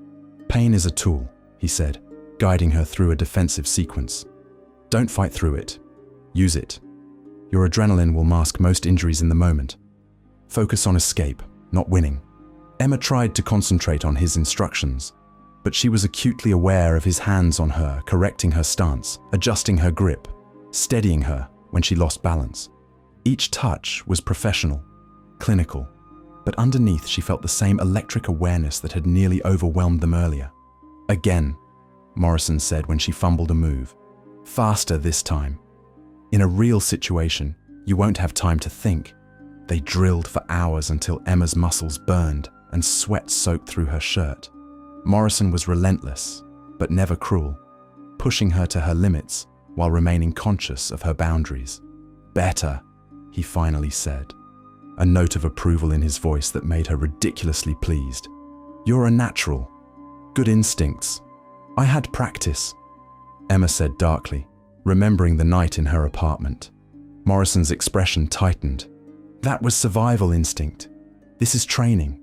Pain is a tool, he said, guiding her through a defensive sequence. Don't fight through it. Use it. Your adrenaline will mask most injuries in the moment. Focus on escape, not winning. Emma tried to concentrate on his instructions, but she was acutely aware of his hands on her, correcting her stance, adjusting her grip, steadying her when she lost balance. Each touch was professional, clinical, but underneath she felt the same electric awareness that had nearly overwhelmed them earlier. Again, Morrison said when she fumbled a move. Faster this time. In a real situation, you won't have time to think. They drilled for hours until Emma's muscles burned and sweat soaked through her shirt. Morrison was relentless, but never cruel, pushing her to her limits while remaining conscious of her boundaries. Better, he finally said, a note of approval in his voice that made her ridiculously pleased. You're a natural. Good instincts. I had practice, Emma said darkly, remembering the night in her apartment. Morrison's expression tightened. That was survival instinct. This is training.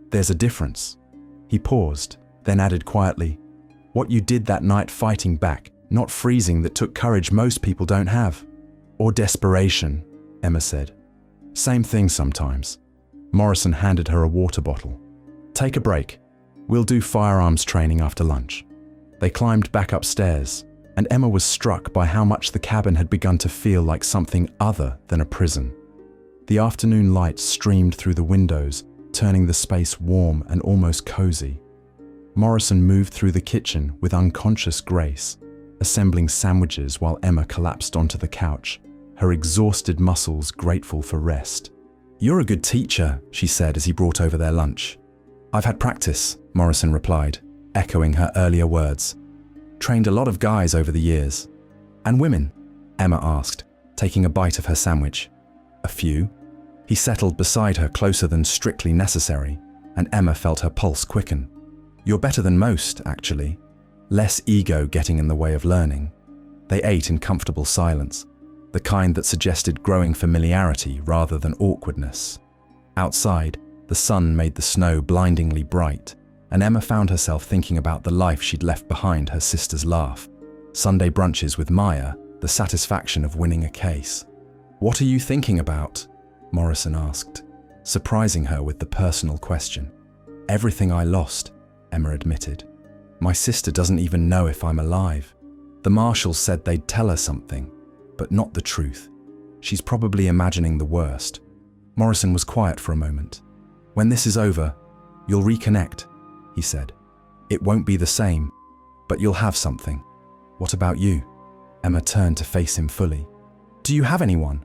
There's a difference. He paused, then added quietly, what you did that night fighting back, not freezing, that took courage most people don't have. Or desperation, Emma said. Same thing sometimes. Morrison handed her a water bottle. Take a break. We'll do firearms training after lunch. They climbed back upstairs, and Emma was struck by how much the cabin had begun to feel like something other than a prison. The afternoon light streamed through the windows, turning the space warm and almost cozy. Morrison moved through the kitchen with unconscious grace, assembling sandwiches while Emma collapsed onto the couch, her exhausted muscles grateful for rest. You're a good teacher, she said as he brought over their lunch. I've had practice, Morrison replied, echoing her earlier words. Trained a lot of guys over the years. And women? Emma asked, taking a bite of her sandwich. A few. He settled beside her closer than strictly necessary, and Emma felt her pulse quicken. You're better than most, actually. Less ego getting in the way of learning. They ate in comfortable silence, the kind that suggested growing familiarity rather than awkwardness. Outside, the sun made the snow blindingly bright, and Emma found herself thinking about the life she'd left behind her sister's laugh. Sunday brunches with Maya, the satisfaction of winning a case. What are you thinking about? Morrison asked, surprising her with the personal question. Everything I lost, Emma admitted. My sister doesn't even know if I'm alive. The marshals said they'd tell her something, but not the truth. She's probably imagining the worst. Morrison was quiet for a moment. When this is over, you'll reconnect, he said. It won't be the same, but you'll have something. What about you? Emma turned to face him fully. Do you have anyone?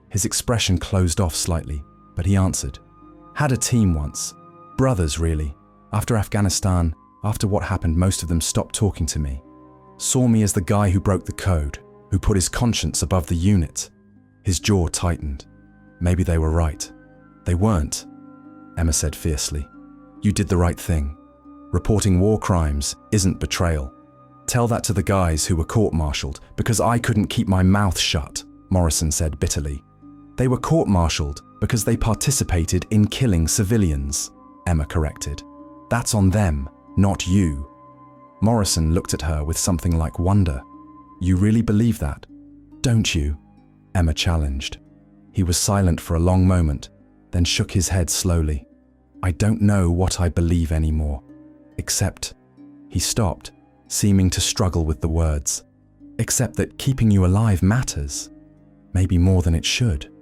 His expression closed off slightly, but he answered. Had a team once. Brothers, really. After Afghanistan, after what happened, most of them stopped talking to me. Saw me as the guy who broke the code, who put his conscience above the unit. His jaw tightened. Maybe they were right. They weren't, Emma said fiercely. You did the right thing. Reporting war crimes isn't betrayal. Tell that to the guys who were court-martialed because I couldn't keep my mouth shut, Morrison said bitterly. They were court-martialed because they participated in killing civilians, Emma corrected. That's on them, not you. Morrison looked at her with something like wonder. You really believe that? Don't you? Emma challenged. He was silent for a long moment, then shook his head slowly. I don't know what I believe anymore, except... He stopped, seeming to struggle with the words. Except that keeping you alive matters. Maybe more than it should.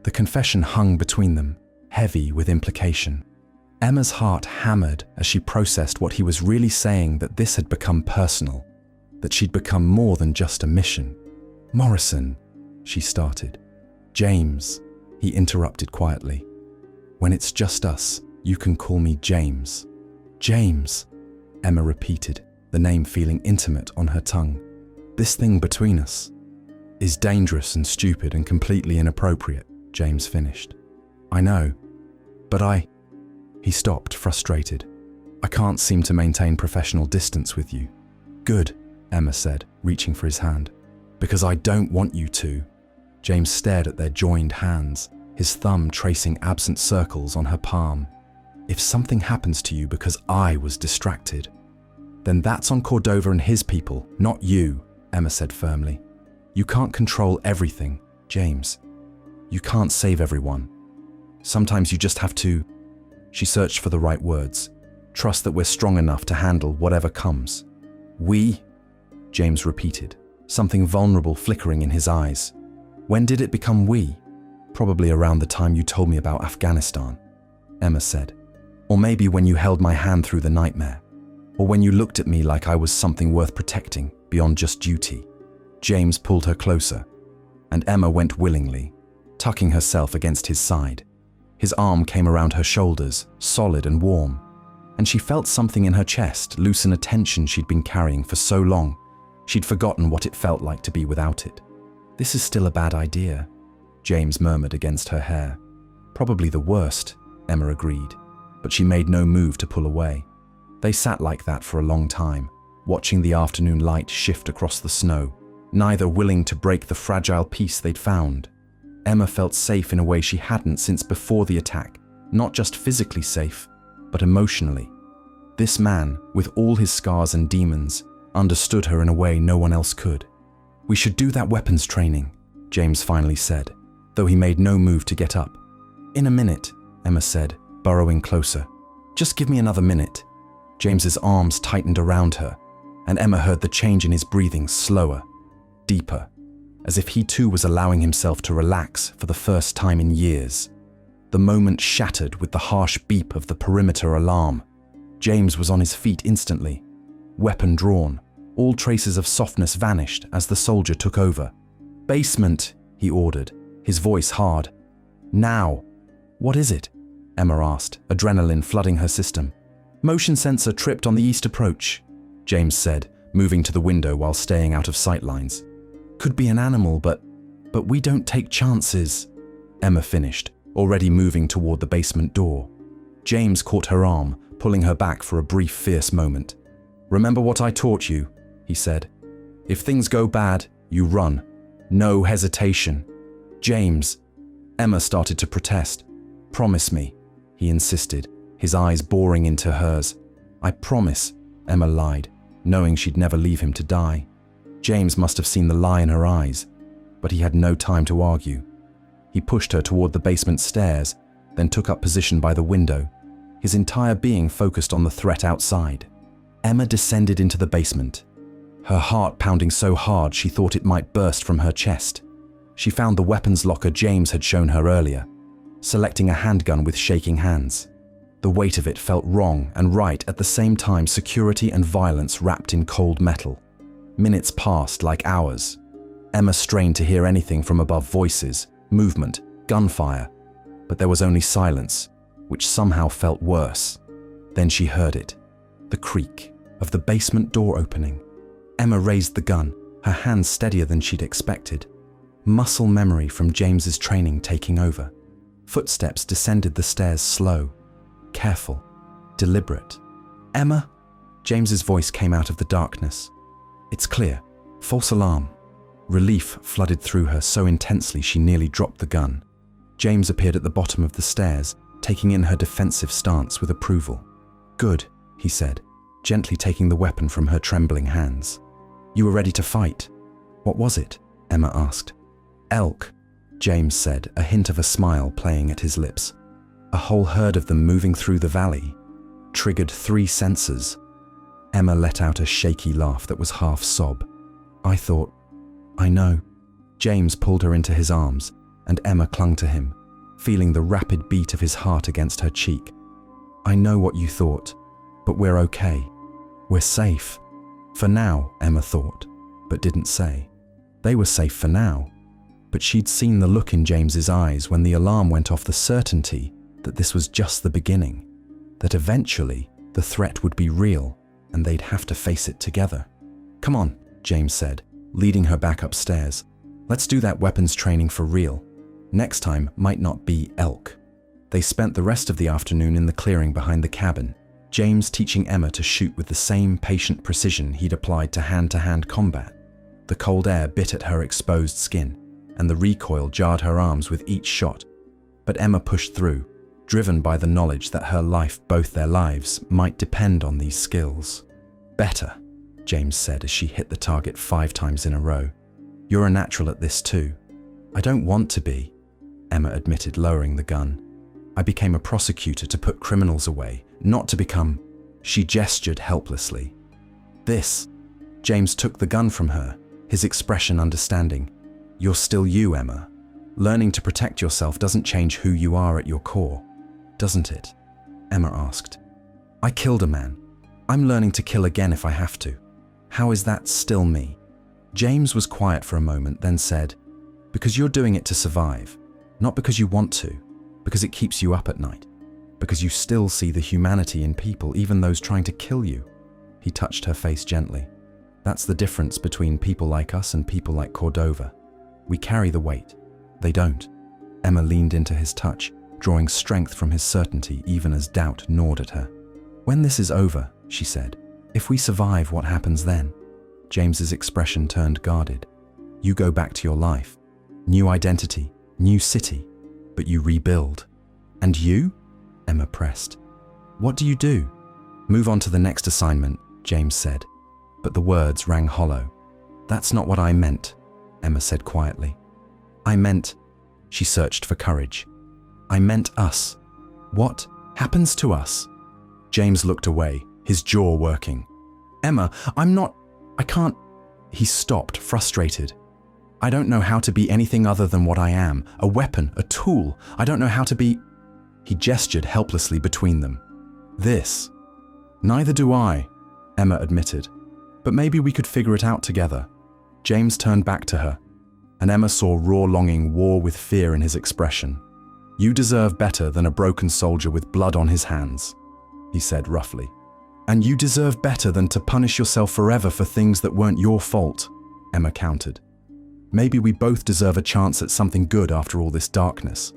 The confession hung between them, heavy with implication. Emma's heart hammered as she processed what he was really saying, that this had become personal, that she'd become more than just a mission. Morrison, she started. James, he interrupted quietly. When it's just us, you can call me James. James, Emma repeated, the name feeling intimate on her tongue. "This thing between us is dangerous and stupid and completely inappropriate," James finished. "I know, but He stopped, frustrated. "I can't seem to maintain professional distance with you." "Good," Emma said, reaching for his hand. "Because I don't want you to." James stared at their joined hands, his thumb tracing absent circles on her palm. "If something happens to you because I was distracted, then that's on Cordova and his people, not you," Emma said firmly. "You can't control everything, James. You can't save everyone. Sometimes you just have to..." She searched for the right words. "Trust that we're strong enough to handle whatever comes." "We?" James repeated, something vulnerable flickering in his eyes. "When did it become we?" "Probably around the time you told me about Afghanistan," Emma said. "Or maybe when you held my hand through the nightmare. Or when you looked at me like I was something worth protecting, beyond just duty." James pulled her closer, and Emma went willingly, tucking herself against his side. His arm came around her shoulders, solid and warm, and she felt something in her chest loosen a tension she'd been carrying for so long, she'd forgotten what it felt like to be without it. "This is still a bad idea," James murmured against her hair. "Probably the worst," Emma agreed, but she made no move to pull away. They sat like that for a long time, watching the afternoon light shift across the snow, neither willing to break the fragile peace they'd found. Emma felt safe in a way she hadn't since before the attack, not just physically safe, but emotionally. This man, with all his scars and demons, understood her in a way no one else could. "We should do that weapons training," James finally said, though he made no move to get up. "In a minute," Emma said, burrowing closer. "Just give me another minute." James's arms tightened around her, and Emma heard the change in his breathing slower, deeper, as if he too was allowing himself to relax for the first time in years. The moment shattered with the harsh beep of the perimeter alarm. James was on his feet instantly, weapon drawn. All traces of softness vanished as the soldier took over. "Basement," he ordered, his voice hard. "Now." "What is it?" Emma asked, adrenaline flooding her system. "Motion sensor tripped on the east approach," James said, moving to the window while staying out of sight lines. "Could be an animal, but we don't take chances," Emma finished, already moving toward the basement door. James caught her arm, pulling her back for a brief, fierce moment. "Remember what I taught you," he said. "If things go bad, you run. No hesitation." "James," Emma started to protest. "Promise me," he insisted, his eyes boring into hers. "I promise," Emma lied, knowing she'd never leave him to die. James must have seen the lie in her eyes, but he had no time to argue. He pushed her toward the basement stairs, then took up position by the window, his entire being focused on the threat outside. Emma descended into the basement, her heart pounding so hard she thought it might burst from her chest. She found the weapons locker James had shown her earlier, selecting a handgun with shaking hands. The weight of it felt wrong and right at the same time, security and violence wrapped in cold metal. Minutes passed like hours. Emma strained to hear anything from above: voices, movement, gunfire. But there was only silence, which somehow felt worse. Then she heard it, the creak of the basement door opening. Emma raised the gun, her hands steadier than she'd expected. Muscle memory from James's training taking over. Footsteps descended the stairs, slow, careful, deliberate. "Emma?" James's voice came out of the darkness. "It's clear. False alarm." Relief flooded through her so intensely she nearly dropped the gun. James appeared at the bottom of the stairs, taking in her defensive stance with approval. "Good," he said, gently taking the weapon from her trembling hands. "You were ready to fight." "What was it?" Emma asked. "Elk," James said, a hint of a smile playing at his lips. "A whole herd of them moving through the valley. Triggered 3 sensors." Emma let out a shaky laugh that was half sob. "I thought..." "I know." James pulled her into his arms, and Emma clung to him, feeling the rapid beat of his heart against her cheek. "I know what you thought, but we're okay. We're safe. For now," Emma thought, but didn't say. They were safe for now. But she'd seen the look in James's eyes when the alarm went off, the certainty that this was just the beginning, that eventually the threat would be real. and they'd have to face it together. "Come on," James said, leading her back upstairs. "Let's do that weapons training for real. Next time might not be elk." They spent the rest of the afternoon in the clearing behind the cabin, James teaching Emma to shoot with the same patient precision he'd applied to hand-to-hand combat. The cold air bit at her exposed skin, and the recoil jarred her arms with each shot. But Emma pushed through, driven by the knowledge that her life, both their lives, might depend on these skills. "Better," James said as she hit the target 5 times in a row. "You're a natural at this too." "I don't want to be," Emma admitted, lowering the gun. "I became a prosecutor to put criminals away, not to become..." She gestured helplessly. "This..." James took the gun from her, his expression understanding. "You're still you, Emma. Learning to protect yourself doesn't change who you are at your core, doesn't it?" Emma asked. "I killed a man. I'm learning to kill again if I have to. How is that still me?" James was quiet for a moment, then said, "Because you're doing it to survive, not because you want to, because it keeps you up at night, because you still see the humanity in people, even those trying to kill you." He touched her face gently. "That's the difference between people like us and people like Cordova. We carry the weight. They don't." Emma leaned into his touch, drawing strength from his certainty even as doubt gnawed at her. "When this is over," she said, "if we survive, what happens then?" James's expression turned guarded. "You go back to your life. New identity, new city, but you rebuild." "And you?" Emma pressed. "What do you do?" "Move on to the next assignment," James said, but the words rang hollow. "That's not what I meant," Emma said quietly. "I meant..." She searched for courage. "I meant us. What happens to us?" James looked away, his jaw working. "Emma, I can't..." He stopped, frustrated. "I don't know how to be anything other than what I am, a weapon, a tool. I don't know how to be..." He gestured helplessly between them. "This." "Neither do I," Emma admitted. "But maybe we could figure it out together." James turned back to her, and Emma saw raw longing war with fear in his expression. "You deserve better than a broken soldier with blood on his hands," he said roughly. "And you deserve better than to punish yourself forever for things that weren't your fault," Emma countered. "Maybe we both deserve a chance at something good after all this darkness."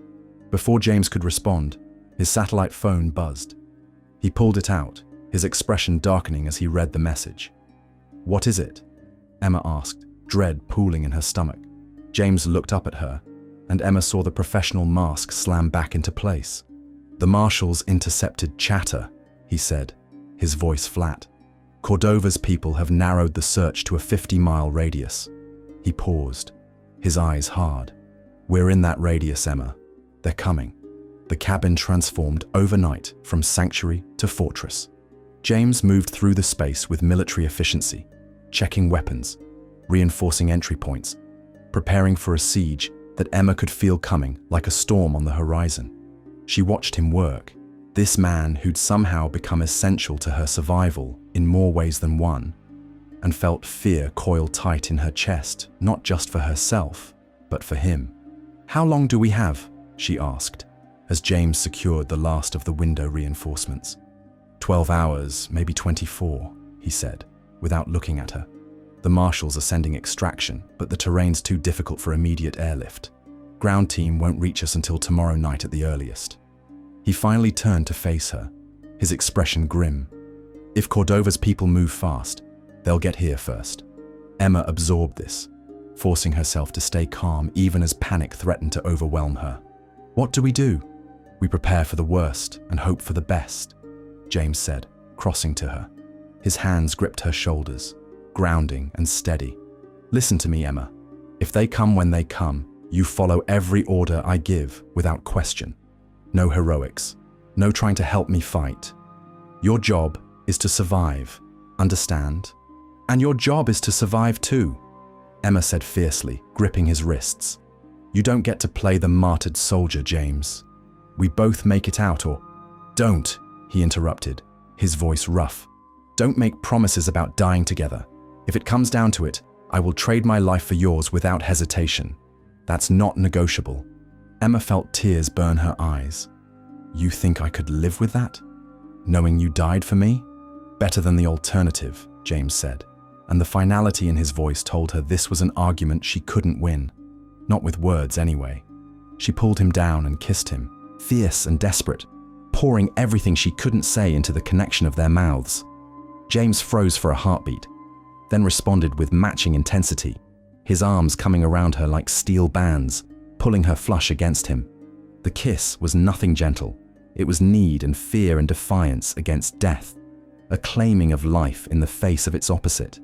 Before James could respond, his satellite phone buzzed. He pulled it out, his expression darkening as he read the message. "What is it?" Emma asked, dread pooling in her stomach. James looked up at her, and Emma saw the professional mask slam back into place. "The marshals intercepted chatter," he said, his voice flat. "Cordova's people have narrowed the search to a 50-mile radius." He paused, his eyes hard. "We're in that radius, Emma. They're coming." The cabin transformed overnight from sanctuary to fortress. James moved through the space with military efficiency, checking weapons, reinforcing entry points, preparing for a siege that Emma could feel coming like a storm on the horizon. She watched him work, this man who'd somehow become essential to her survival in more ways than one, and felt fear coil tight in her chest, not just for herself, but for him. "How long do we have?" she asked, as James secured the last of the window reinforcements. 12 hours, maybe 24, he said, without looking at her. "The marshals are sending extraction, but the terrain's too difficult for immediate airlift. Ground team won't reach us until tomorrow night at the earliest." He finally turned to face her, his expression grim. "If Cordova's people move fast, they'll get here first." Emma absorbed this, forcing herself to stay calm even as panic threatened to overwhelm her. "What do we do?" "We prepare for the worst and hope for the best," James said, crossing to her. His hands gripped her shoulders, grounding and steady. "Listen to me, Emma. If they come when they come, you follow every order I give without question. No heroics, no trying to help me fight. Your job is to survive, understand? And your job is to survive too," Emma said fiercely, gripping his wrists. "You don't get to play the martyred soldier, James. We both make it out or..." "Don't," he interrupted, his voice rough. "Don't make promises about dying together. If it comes down to it, I will trade my life for yours without hesitation. That's not negotiable." Emma felt tears burn her eyes. "You think I could live with that? Knowing you died for me?" Better than the alternative, James said, and the finality in his voice told her this was an argument she couldn't win. Not with words, anyway. She pulled him down and kissed him, fierce and desperate, pouring everything she couldn't say into the connection of their mouths. James froze for a heartbeat, then responded with matching intensity, his arms coming around her like steel bands, pulling her flush against him. The kiss was nothing gentle. It was need and fear and defiance against death, a claiming of life in the face of its opposite.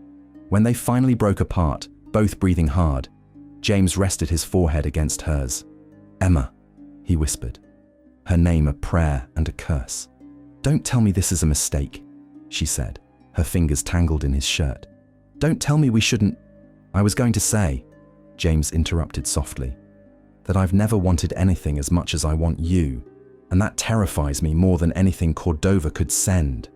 When they finally broke apart, both breathing hard, James rested his forehead against hers. "Emma," he whispered, her name a prayer and a curse. "Don't tell me this is a mistake," she said, her fingers tangled in his shirt. "Don't tell me we shouldn't—" "I was going to say," James interrupted softly, "that I've never wanted anything as much as I want you, and that terrifies me more than anything Cordova could send."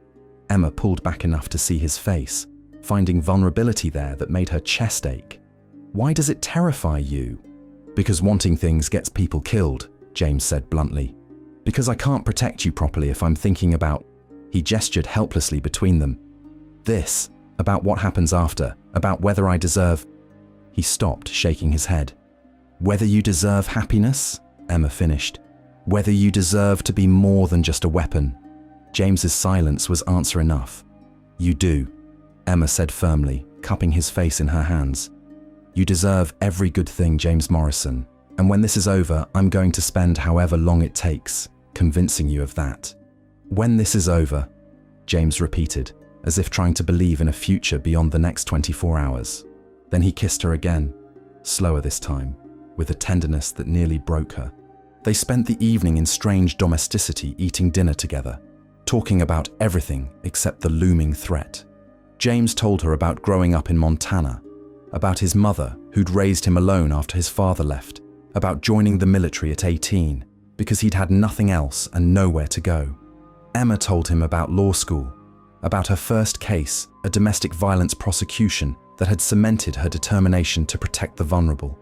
Emma pulled back enough to see his face, finding vulnerability there that made her chest ache. "Why does it terrify you?" "Because wanting things gets people killed," James said bluntly. "Because I can't protect you properly if I'm thinking about—" He gestured helplessly between them. "This, about what happens after, about whether I deserve—" He stopped, shaking his head. "Whether you deserve happiness," Emma finished. "Whether you deserve to be more than just a weapon." James's silence was answer enough. "You do," Emma said firmly, cupping his face in her hands. "You deserve every good thing, James Morrison, and when this is over, I'm going to spend however long it takes convincing you of that." "When this is over," James repeated, as if trying to believe in a future beyond the next 24 hours. Then he kissed her again, slower this time, with a tenderness that nearly broke her. They spent the evening in strange domesticity, eating dinner together, talking about everything except the looming threat. James told her about growing up in Montana, about his mother who'd raised him alone after his father left, about joining the military at 18 because he'd had nothing else and nowhere to go. Emma told him about law school, about her first case, a domestic violence prosecution that had cemented her determination to protect the vulnerable.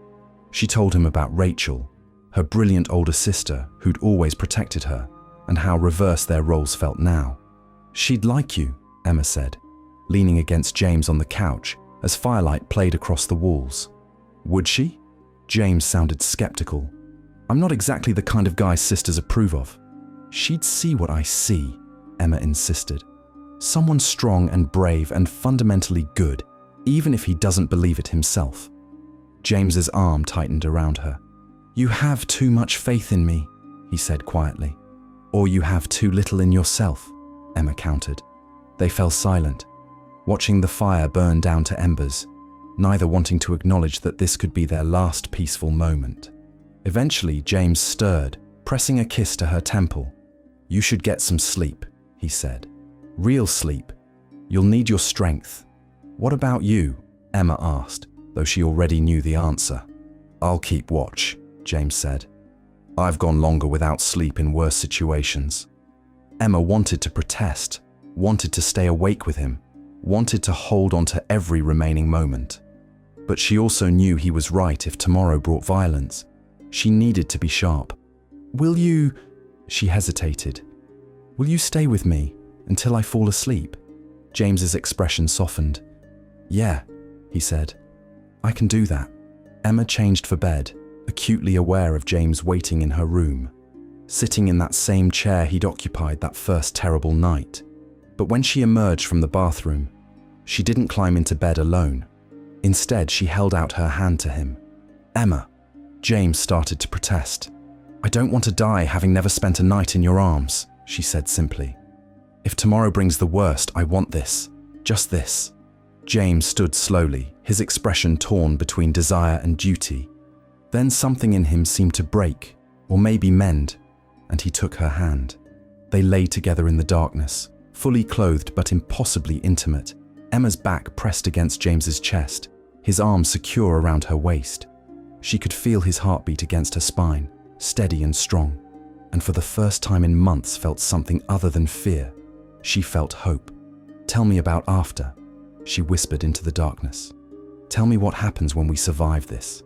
She told him about Rachel, her brilliant older sister who'd always protected her, and how reversed their roles felt now. "She'd like you," Emma said, leaning against James on the couch as firelight played across the walls. "Would she?" James sounded skeptical. "I'm not exactly the kind of guy sisters approve of." "She'd see what I see," Emma insisted. "Someone strong and brave and fundamentally good, even if he doesn't believe it himself." James's arm tightened around her. "You have too much faith in me," he said quietly. "Or you have too little in yourself," Emma countered. They fell silent, watching the fire burn down to embers, neither wanting to acknowledge that this could be their last peaceful moment. Eventually, James stirred, pressing a kiss to her temple. "You should get some sleep," he said. "Real sleep. You'll need your strength." "What about you?" Emma asked, though she already knew the answer. "I'll keep watch," James said. "I've gone longer without sleep in worse situations." Emma wanted to protest, wanted to stay awake with him, wanted to hold on to every remaining moment. But she also knew he was right if tomorrow brought violence. She needed to be sharp. "Will you—" She hesitated. "Will you stay with me until I fall asleep?" James's expression softened. "Yeah," he said. "I can do that." Emma changed for bed, acutely aware of James waiting in her room, sitting in that same chair he'd occupied that first terrible night. But when she emerged from the bathroom, she didn't climb into bed alone. Instead, she held out her hand to him. "Emma," James started to protest. "I don't want to die having never spent a night in your arms," she said simply. "If tomorrow brings the worst, I want this. Just this." James stood slowly, his expression torn between desire and duty. Then something in him seemed to break, or maybe mend, and he took her hand. They lay together in the darkness, fully clothed but impossibly intimate, Emma's back pressed against James's chest, his arms secure around her waist. She could feel his heartbeat against her spine, steady and strong, and for the first time in months felt something other than fear. She felt hope. "Tell me about after," she whispered into the darkness. "Tell me what happens when we survive this."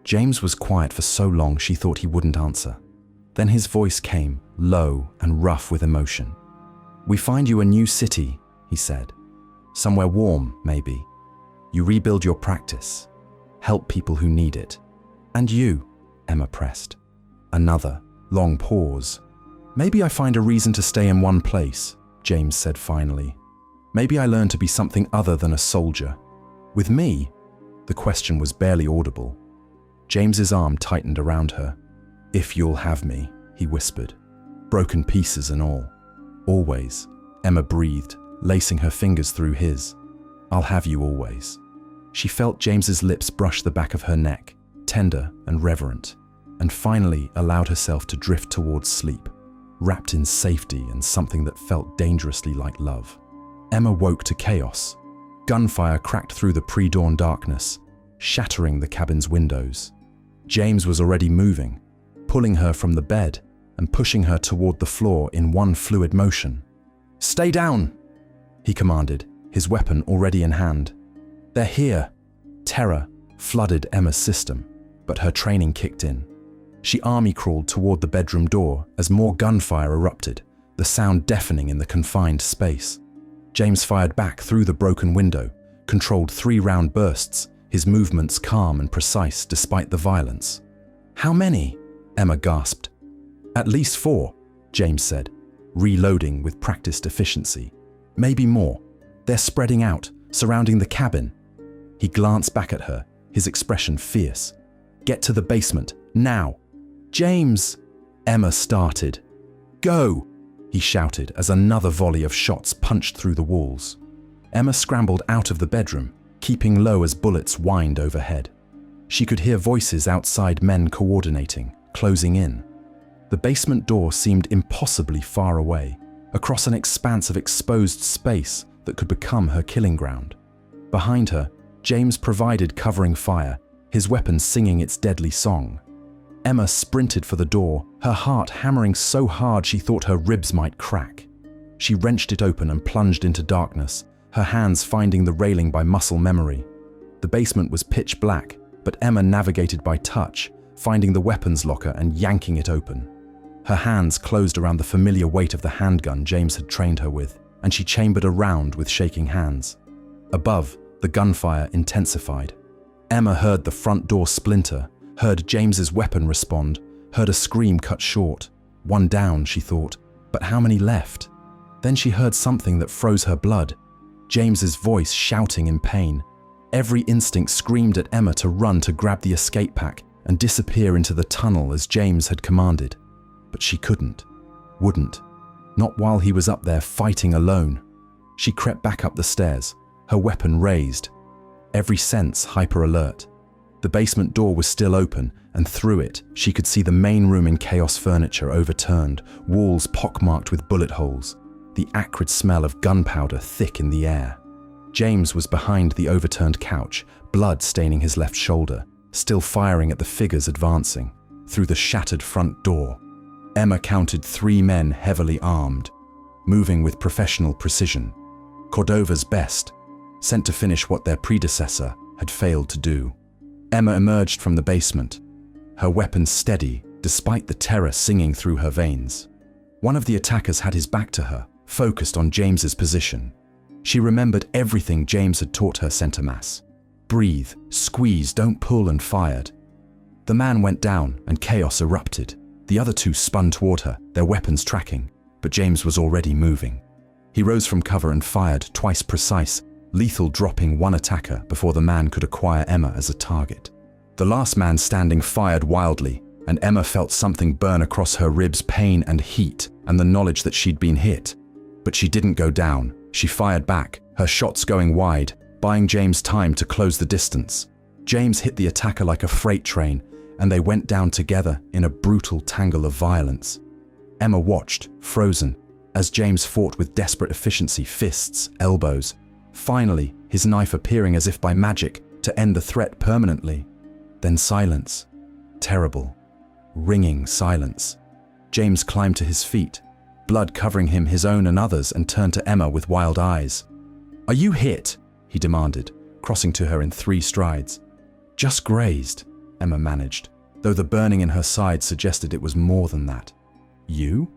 James was quiet for so long she thought he wouldn't answer. Then his voice came, low and rough with emotion. "We find you a new city, he said. Somewhere warm, maybe. You rebuild your practice. Help people who need it. And you, Emma pressed. Another long pause. Maybe I find a reason to stay in one place, James said finally. Maybe I learn to be something other than a soldier. With me? The question was barely audible. James's arm tightened around her. If you'll have me, he whispered. Broken pieces and all. Always, Emma breathed, lacing her fingers through his. I'll have you always. She felt James's lips brush the back of her neck, tender and reverent, and finally allowed herself to drift towards sleep, wrapped in safety and something that felt dangerously like love. Emma woke to chaos. Gunfire cracked through the pre-dawn darkness, shattering the cabin's windows. James was already moving, pulling her from the bed and pushing her toward the floor in one fluid motion. Stay down, he commanded, his weapon already in hand. They're here. Terror flooded Emma's system, but her training kicked in. She army crawled toward the bedroom door as more gunfire erupted, the sound deafening in the confined space. James fired back through the broken window, controlled 3-round bursts, his movements calm and precise despite the violence. How many? Emma gasped. At least 4, James said, reloading with practiced efficiency. Maybe more. They're spreading out, surrounding the cabin. He glanced back at her, his expression fierce. Get to the basement, now. James! Emma started. Go! He shouted as another volley of shots punched through the walls. Emma scrambled out of the bedroom, keeping low as bullets whined overhead. She could hear voices outside, men coordinating, closing in. The basement door seemed impossibly far away, across an expanse of exposed space that could become her killing ground. Behind her, James provided covering fire, his weapon singing its deadly song. Emma sprinted for the door, her heart hammering so hard she thought her ribs might crack. She wrenched it open and plunged into darkness, her hands finding the railing by muscle memory. The basement was pitch black, but Emma navigated by touch, finding the weapons locker and yanking it open. Her hands closed around the familiar weight of the handgun James had trained her with, and she chambered a round with shaking hands. Above, the gunfire intensified. Emma heard the front door splinter, heard James's weapon respond, heard a scream cut short. One down, she thought, but how many left? Then she heard something that froze her blood. James's voice shouting in pain. Every instinct screamed at Emma to run to grab the escape pack and disappear into the tunnel as James had commanded. But she couldn't, wouldn't, not while he was up there fighting alone. She crept back up the stairs, her weapon raised, every sense hyper alert. The basement door was still open, and through it she could see the main room in chaos, furniture overturned, walls pockmarked with bullet holes, the acrid smell of gunpowder thick in the air. James was behind the overturned couch, blood staining his left shoulder, still firing at the figures advancing. Through the shattered front door, Emma counted 3 men heavily armed, moving with professional precision. Cordova's best, sent to finish what their predecessor had failed to do. Emma emerged from the basement, her weapon steady despite the terror singing through her veins. One of the attackers had his back to her, focused on James's position. She remembered everything James had taught her center mass. Breathe, squeeze, don't pull, and fired. The man went down and chaos erupted. The other 2 spun toward her, their weapons tracking, but James was already moving. He rose from cover and fired, twice precise, lethal, dropping one attacker before the man could acquire Emma as a target. The last man standing fired wildly, and Emma felt something burn across her ribs, pain and heat, and the knowledge that she'd been hit. But she didn't go down. She fired back, her shots going wide, buying James time to close the distance. James hit the attacker like a freight train, and they went down together in a brutal tangle of violence. Emma watched, frozen, as James fought with desperate efficiency, fists, elbows, finally his knife appearing as if by magic to end the threat permanently. Then silence. Terrible, ringing silence. James climbed to his feet, blood covering him, his own and others, and turned to Emma with wild eyes. "Are you hit?" he demanded, crossing to her in 3 strides. "Just grazed," Emma managed, though the burning in her side suggested it was more than that. "You?"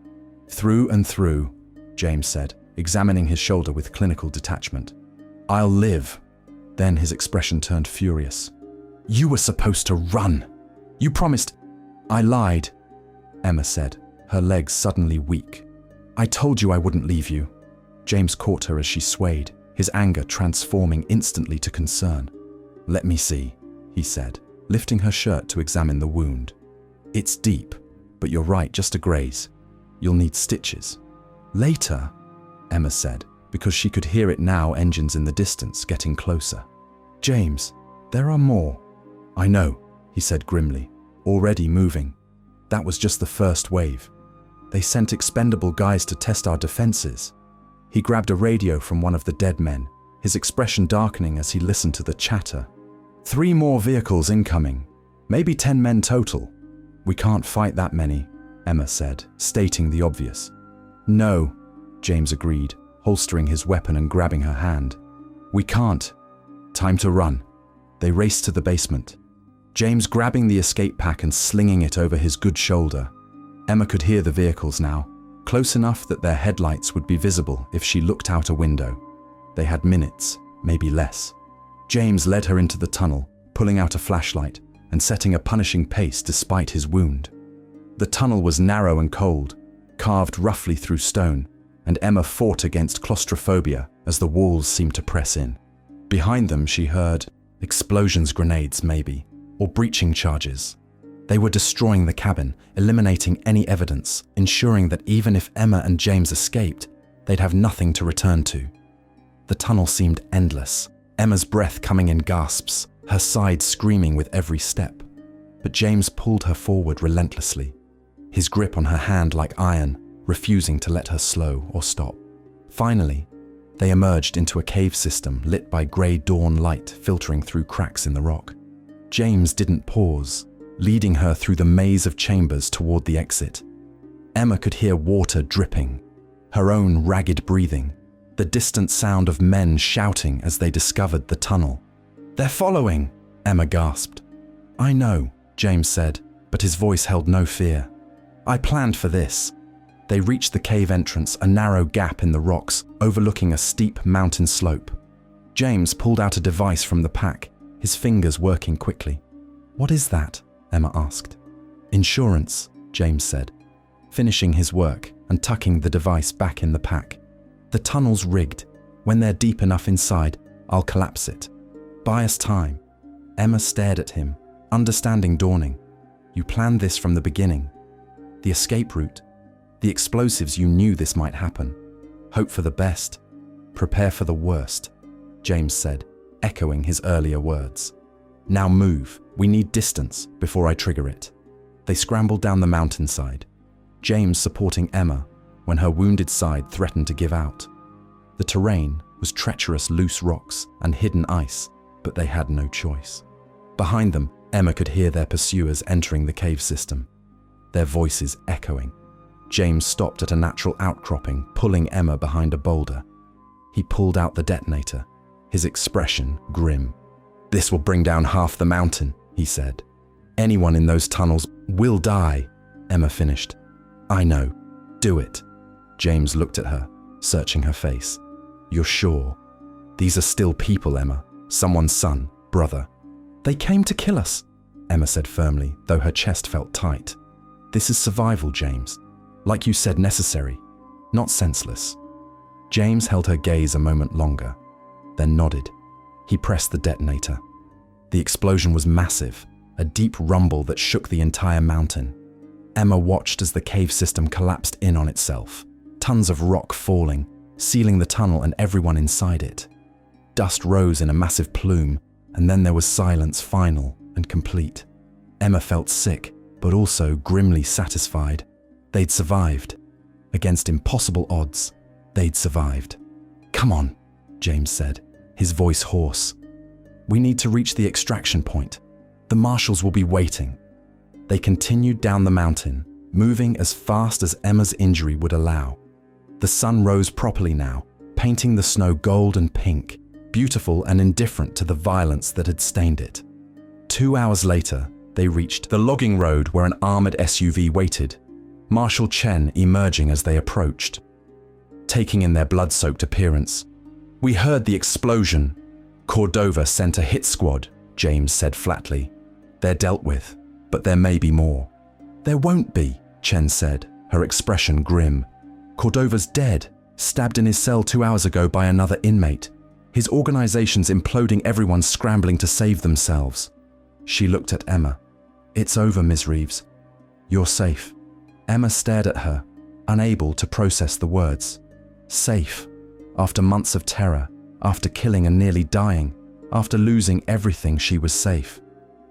"Through and through," James said, examining his shoulder with clinical detachment. "I'll live." Then his expression turned furious. "You were supposed to run. You promised." "I lied," Emma said, her legs suddenly weak. "I told you I wouldn't leave you." James caught her as she swayed, his anger transforming instantly to concern. "Let me see," he said, lifting her shirt to examine the wound. "It's deep, but you're right, just a graze. You'll need stitches." "Later," Emma said, because she could hear it now, engines in the distance getting closer. "James, there are more." "I know," he said grimly, already moving. "That was just the first wave. They sent expendable guys to test our defenses." He grabbed a radio from one of the dead men, his expression darkening as he listened to the chatter. "3 more vehicles incoming. Maybe 10 men total." "We can't fight that many," Emma said, stating the obvious. "No," James agreed, holstering his weapon and grabbing her hand. "We can't. Time to run." They raced to the basement, James grabbing the escape pack and slinging it over his good shoulder. Emma could hear the vehicles now, close enough that their headlights would be visible if she looked out a window. They had minutes, maybe less. James led her into the tunnel, pulling out a flashlight and setting a punishing pace despite his wound. The tunnel was narrow and cold, carved roughly through stone, and Emma fought against claustrophobia as the walls seemed to press in. Behind them she heard explosions, grenades maybe, or breaching charges. They were destroying the cabin, eliminating any evidence, ensuring that even if Emma and James escaped, they'd have nothing to return to. The tunnel seemed endless, Emma's breath coming in gasps, her side screaming with every step. But James pulled her forward relentlessly, his grip on her hand like iron, refusing to let her slow or stop. Finally, they emerged into a cave system lit by grey dawn light filtering through cracks in the rock. James didn't pause, leading her through the maze of chambers toward the exit. Emma could hear water dripping, her own ragged breathing, the distant sound of men shouting as they discovered the tunnel. "They're following!" Emma gasped. "I know," James said, but his voice held no fear. "I planned for this." They reached the cave entrance, a narrow gap in the rocks overlooking a steep mountain slope. James pulled out a device from the pack, his fingers working quickly. "What is that?" Emma asked. "Insurance," James said, finishing his work and tucking the device back in the pack. "The tunnel's rigged. When they're deep enough inside, I'll collapse it. Buy us time." Emma stared at him, understanding dawning. "You planned this from the beginning. The escape route, the explosives, you knew this might happen. Hope for the best, prepare for the worst," James said, echoing his earlier words. "Now move, we need distance before I trigger it." They scrambled down the mountainside, James supporting Emma when her wounded side threatened to give out. The terrain was treacherous loose rocks and hidden ice, but they had no choice. Behind them, Emma could hear their pursuers entering the cave system, their voices echoing. James stopped at a natural outcropping, pulling Emma behind a boulder. He pulled out the detonator, his expression grim. "This will bring down half the mountain," he said. "Anyone in those tunnels will die," Emma finished. "I know. Do it." James looked at her, searching her face. "You're sure? These are still people, Emma. Someone's son, brother." "They came to kill us," Emma said firmly, though her chest felt tight. "This is survival, James. Like you said, necessary, not senseless." James held her gaze a moment longer, then nodded. He pressed the detonator. The explosion was massive, a deep rumble that shook the entire mountain. Emma watched as the cave system collapsed in on itself, tons of rock falling, sealing the tunnel and everyone inside it. Dust rose in a massive plume, and then there was silence, final and complete. Emma felt sick, but also grimly satisfied. They'd survived. Against impossible odds, they'd survived. "Come on," James said, his voice hoarse. "We need to reach the extraction point. The marshals will be waiting." They continued down the mountain, moving as fast as Emma's injury would allow. The sun rose properly now, painting the snow gold and pink, beautiful and indifferent to the violence that had stained it. 2 hours later, they reached the logging road where an armored SUV waited, Marshal Chen emerging as they approached. taking in their blood-soaked appearance. "We heard the explosion. Cordova sent a hit squad," James said flatly. "They're dealt with, but there may be more." "There won't be," Chen said, her expression grim. "Cordova's dead, stabbed in his cell 2 hours ago by another inmate. His organization's imploding, everyone's scrambling to save themselves." She looked at Emma. "It's over, Ms. Reeves. You're safe." Emma stared at her, unable to process the words. Safe. After months of terror, after killing and nearly dying, after losing everything, she was safe.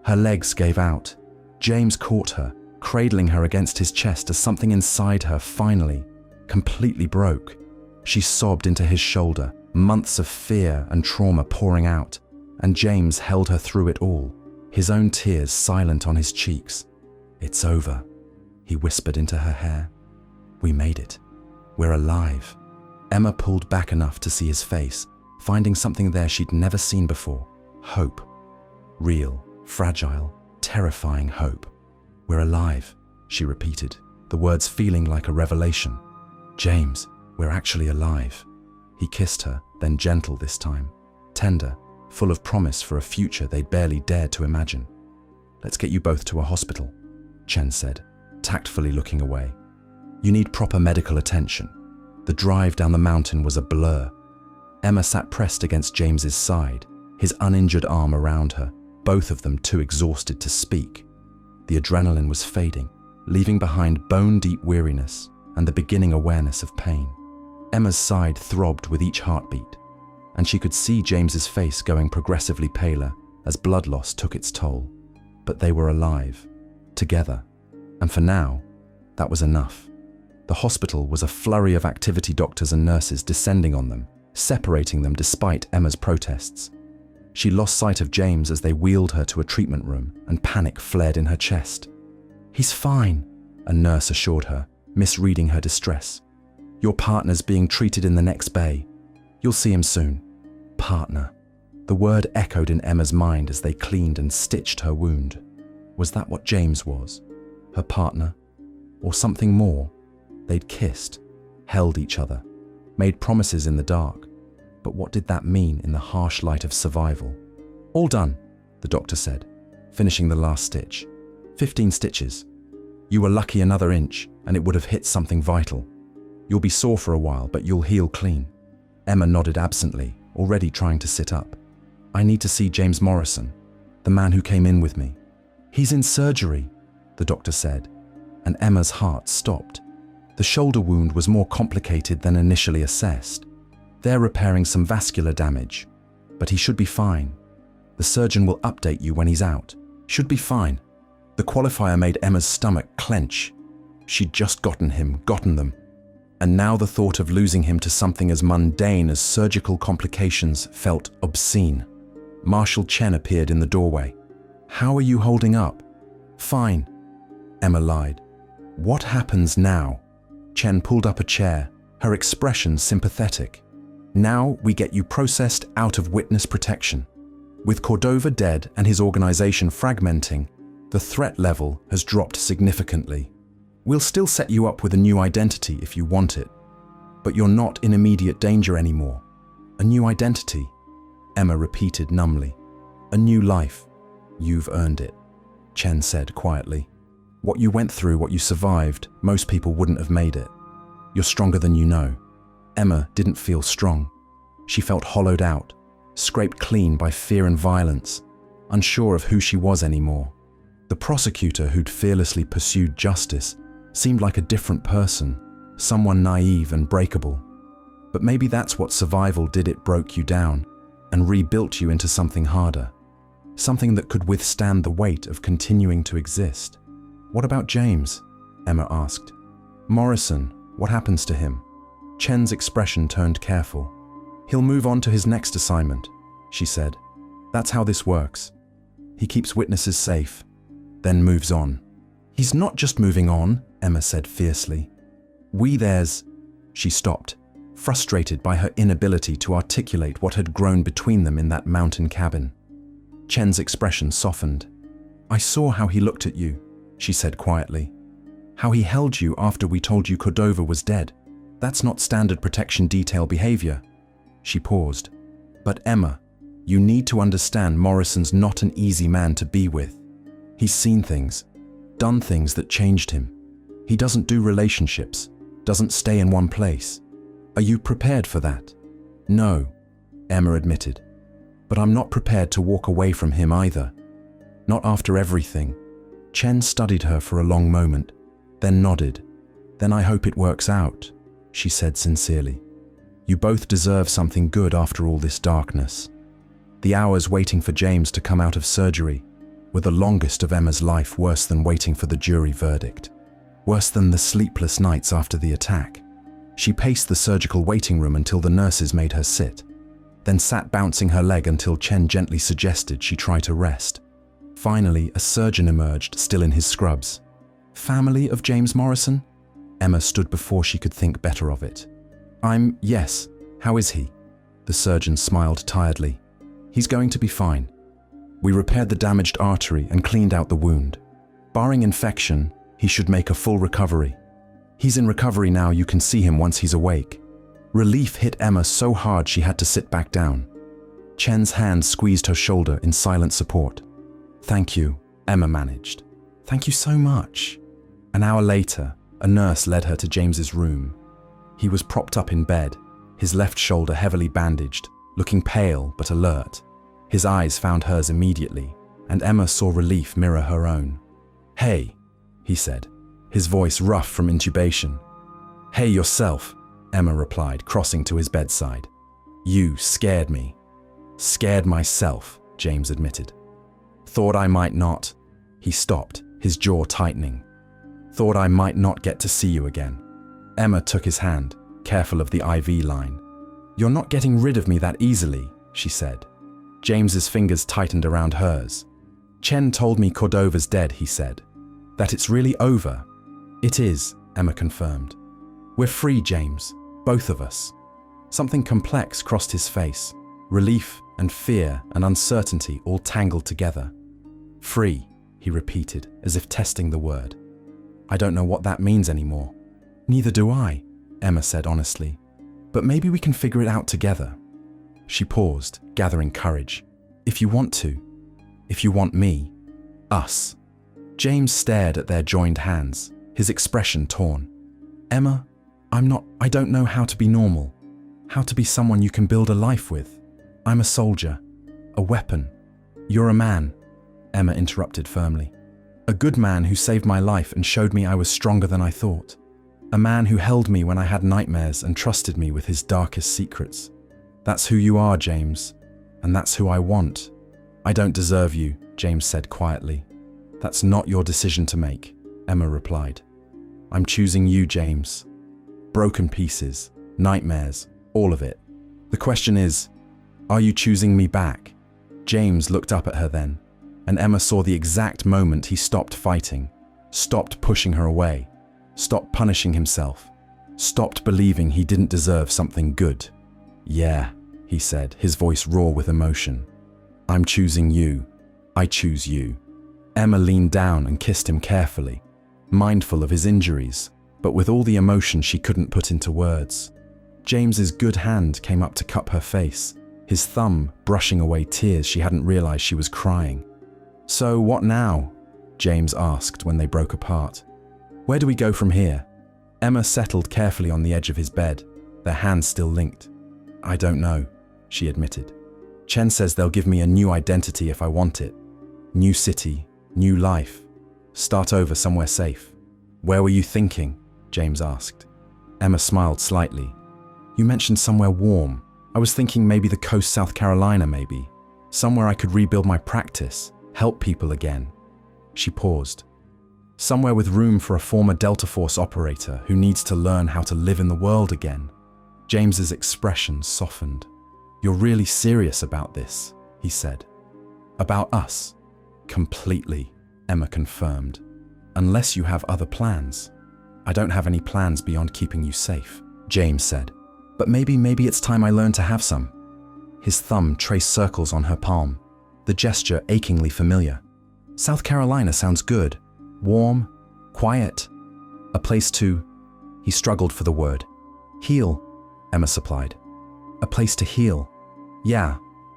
Her legs gave out. James caught her, cradling her against his chest as something inside her finally, completely broke. She sobbed into his shoulder, months of fear and trauma pouring out, and James held her through it all, his own tears silent on his cheeks. "It's over," he whispered into her hair. "We made it. We're alive." Emma pulled back enough to see his face, finding something there she'd never seen before. Hope. Real, fragile, terrifying hope. "We're alive," she repeated, the words feeling like a revelation. "James, we're actually alive." He kissed her, then gentle this time, tender, full of promise for a future they'd barely dared to imagine. "Let's get you both to a hospital," Chen said, tactfully looking away. "You need proper medical attention." The drive down the mountain was a blur. Emma sat pressed against James's side, his uninjured arm around her, both of them too exhausted to speak. The adrenaline was fading, leaving behind bone-deep weariness and the beginning awareness of pain. Emma's side throbbed with each heartbeat, and she could see James's face going progressively paler as blood loss took its toll. But they were alive, together, and for now, that was enough. The hospital was a flurry of activity doctors and nurses descending on them, separating them despite Emma's protests. She lost sight of James as they wheeled her to a treatment room, and panic flared in her chest. "He's fine," a nurse assured her, misreading her distress. "Your partner's being treated in the next bay. You'll see him soon." Partner. The word echoed in Emma's mind as they cleaned and stitched her wound. Was that what James was? Her partner? Or something more? They'd kissed, held each other, made promises in the dark. But what did that mean in the harsh light of survival? "All done," the doctor said, finishing the last stitch. 15 stitches. You were lucky another inch, and it would have hit something vital. You'll be sore for a while, but you'll heal clean. Emma nodded absently, already trying to sit up. "I need to see James Morrison, the man who came in with me." "He's in surgery," the doctor said, and Emma's heart stopped. The shoulder wound was more complicated than initially assessed. They're repairing some vascular damage, but he should be fine. The surgeon will update you when he's out. Should be fine. The qualifier made Emma's stomach clench. She'd just gotten them. And now the thought of losing him to something as mundane as surgical complications felt obscene. Marshal Chen appeared in the doorway. "How are you holding up?" "Fine," Emma lied. "What happens now?" Chen pulled up a chair, her expression sympathetic. "Now we get you processed out of witness protection. With Cordova dead and his organization fragmenting, the threat level has dropped significantly. We'll still set you up with a new identity if you want it, but you're not in immediate danger anymore." "A new identity," Emma repeated numbly. "A new life. You've earned it," Chen said quietly. "What you went through, what you survived, most people wouldn't have made it. You're stronger than you know." Emma didn't feel strong. She felt hollowed out, scraped clean by fear and violence, unsure of who she was anymore. The prosecutor who'd fearlessly pursued justice seemed like a different person, someone naive and breakable. But maybe that's what survival did. It broke you down and rebuilt you into something harder, something that could withstand the weight of continuing to exist. "What about James?" Emma asked. "Morrison, what happens to him?" Chen's expression turned careful. "He'll move on to his next assignment," she said. "That's how this works. He keeps witnesses safe, then moves on." "He's not just moving on," Emma said fiercely. She stopped, frustrated by her inability to articulate what had grown between them in that mountain cabin. Chen's expression softened. "I saw how he looked at you," she said quietly. "How he held you after we told you Cordova was dead. That's not standard protection detail behavior. She paused. But Emma, you need to understand Morrison's not an easy man to be with. He's seen things, done things that changed him. He doesn't do relationships, doesn't stay in one place. Are you prepared for that? No, Emma admitted. But I'm not prepared to walk away from him either. Not after everything. Chen studied her for a long moment, then nodded. Then I hope it works out, she said sincerely. You both deserve something good after all this darkness. The hours waiting for James to come out of surgery were the longest of Emma's life, worse than waiting for the jury verdict. Worse than the sleepless nights after the attack. She paced the surgical waiting room until the nurses made her sit, then sat bouncing her leg until Chen gently suggested she try to rest. Finally, a surgeon emerged, still in his scrubs. Family of James Morrison? Emma stood before she could think better of it. Yes. How is he? The surgeon smiled tiredly. He's going to be fine. We repaired the damaged artery and cleaned out the wound. Barring infection, he should make a full recovery. He's in recovery now, you can see him once he's awake. Relief hit Emma so hard she had to sit back down. Chen's hand squeezed her shoulder in silent support. Thank you, Emma managed. Thank you so much. An hour later, a nurse led her to James's room. He was propped up in bed, his left shoulder heavily bandaged, looking pale but alert. His eyes found hers immediately, and Emma saw relief mirror her own. Hey, he said, his voice rough from intubation. Hey yourself, Emma replied, crossing to his bedside. You scared me. Scared myself, James admitted. Thought I might not. He stopped, his jaw tightening. Thought I might not get to see you again. Emma took his hand, careful of the IV line. You're not getting rid of me that easily, she said. James's fingers tightened around hers. Chen told me Cordova's dead, he said. That it's really over. It is, Emma confirmed. We're free, James, both of us. Something complex crossed his face, relief and fear and uncertainty all tangled together. Free, he repeated, as if testing the word. I don't know what that means anymore. Neither do I, Emma said honestly. But maybe we can figure it out together. She paused, gathering courage. If you want to. If you want me. Us. James stared at their joined hands, his expression torn. Emma, I don't know how to be normal. How to be someone you can build a life with. I'm a soldier. A weapon. You're a man, Emma interrupted firmly. A good man who saved my life and showed me I was stronger than I thought. A man who held me when I had nightmares and trusted me with his darkest secrets. That's who you are, James. And that's who I want. I don't deserve you, James said quietly. That's not your decision to make, Emma replied. I'm choosing you, James. Broken pieces, nightmares, all of it. The question is, are you choosing me back? James looked up at her then, and Emma saw the exact moment he stopped fighting, stopped pushing her away, stopped punishing himself, stopped believing he didn't deserve something good. Yeah, he said, his voice raw with emotion. I'm choosing you. I choose you. Emma leaned down and kissed him carefully, mindful of his injuries, but with all the emotion she couldn't put into words. James's good hand came up to cup her face, his thumb brushing away tears she hadn't realized she was crying. So what now? James asked when they broke apart. Where do we go from here? Emma settled carefully on the edge of his bed, their hands still linked. I don't know, she admitted. Chen says they'll give me a new identity if I want it. New city, new life. Start over somewhere safe. Where were you thinking? James asked. Emma smiled slightly. You mentioned somewhere warm. I was thinking maybe the coast, South Carolina, maybe. Somewhere I could rebuild my practice, help people again. She paused. Somewhere with room for a former Delta Force operator who needs to learn how to live in the world again. James's expression softened. You're really serious about this, he said. About us? Completely, Emma confirmed. Unless you have other plans. I don't have any plans beyond keeping you safe, James said. But maybe it's time I learn to have some. His thumb traced circles on her palm, the gesture achingly familiar. South Carolina sounds good. Warm, quiet. A place to... He struggled for the word. Heal, Emma supplied. A place to heal. Yeah,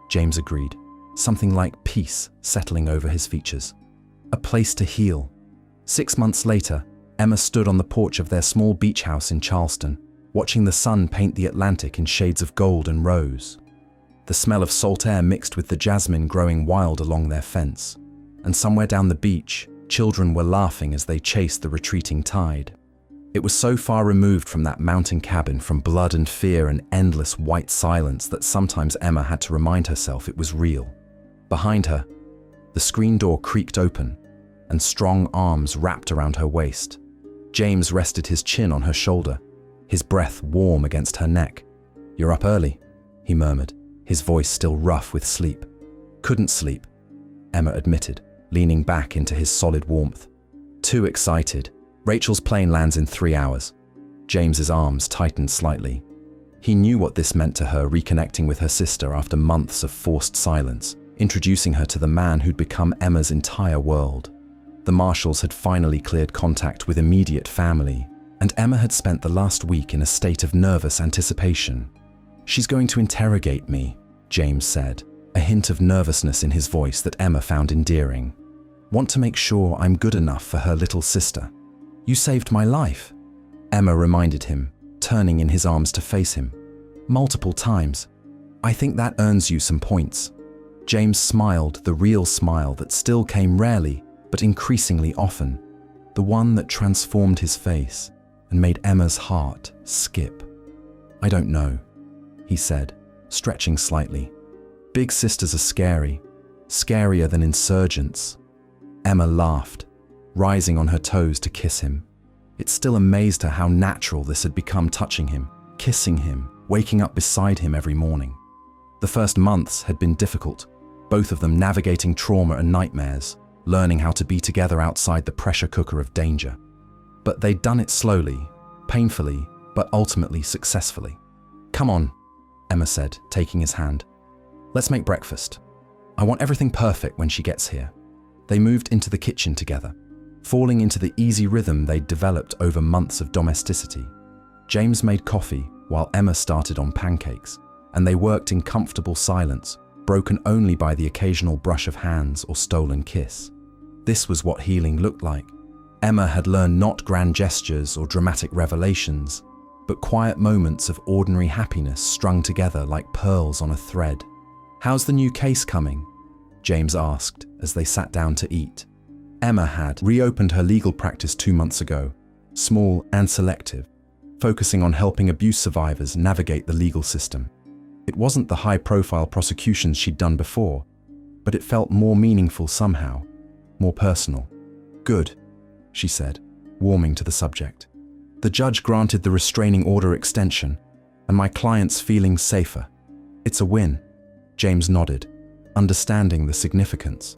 James agreed, something like peace settling over his features. A place to heal. 6 months later, Emma stood on the porch of their small beach house in Charleston, watching the sun paint the Atlantic in shades of gold and rose. The smell of salt air mixed with the jasmine growing wild along their fence. And somewhere down the beach, children were laughing as they chased the retreating tide. It was so far removed from that mountain cabin, from blood and fear and endless white silence, that sometimes Emma had to remind herself it was real. Behind her, the screen door creaked open, and strong arms wrapped around her waist. James rested his chin on her shoulder, his breath warm against her neck. "You're up early," he murmured, his voice still rough with sleep. "Couldn't sleep," Emma admitted, leaning back into his solid warmth. "Too excited. Rachel's plane lands in 3 hours." James's arms tightened slightly. He knew what this meant to her, reconnecting with her sister after months of forced silence, introducing her to the man who'd become Emma's entire world. The Marshalls had finally cleared contact with immediate family, and Emma had spent the last week in a state of nervous anticipation. "She's going to interrogate me," James said, a hint of nervousness in his voice that Emma found endearing. "Want to make sure I'm good enough for her little sister." "You saved my life," Emma reminded him, turning in his arms to face him. "Multiple times. I think that earns you some points." James smiled, the real smile that still came rarely, but increasingly often, the one that transformed his face and made Emma's heart skip. "I don't know," he said, stretching slightly. "Big sisters are scary, scarier than insurgents." Emma laughed, rising on her toes to kiss him. It still amazed her how natural this had become, touching him, kissing him, waking up beside him every morning. The first months had been difficult, both of them navigating trauma and nightmares, learning how to be together outside the pressure cooker of danger. But they'd done it slowly, painfully, but ultimately successfully. "Come on," Emma said, taking his hand. "Let's make breakfast. I want everything perfect when she gets here." They moved into the kitchen together, falling into the easy rhythm they'd developed over months of domesticity. James made coffee while Emma started on pancakes, and they worked in comfortable silence, broken only by the occasional brush of hands or stolen kiss. This was what healing looked like. Emma had learned not grand gestures or dramatic revelations, but quiet moments of ordinary happiness strung together like pearls on a thread. "How's the new case coming?" James asked as they sat down to eat. Emma had reopened her legal practice 2 months ago, small and selective, focusing on helping abuse survivors navigate the legal system. It wasn't the high-profile prosecutions she'd done before, but it felt more meaningful somehow, more personal. "Good," she said, warming to the subject. "The judge granted the restraining order extension, and my client's feeling safer. It's a win." James nodded, understanding the significance.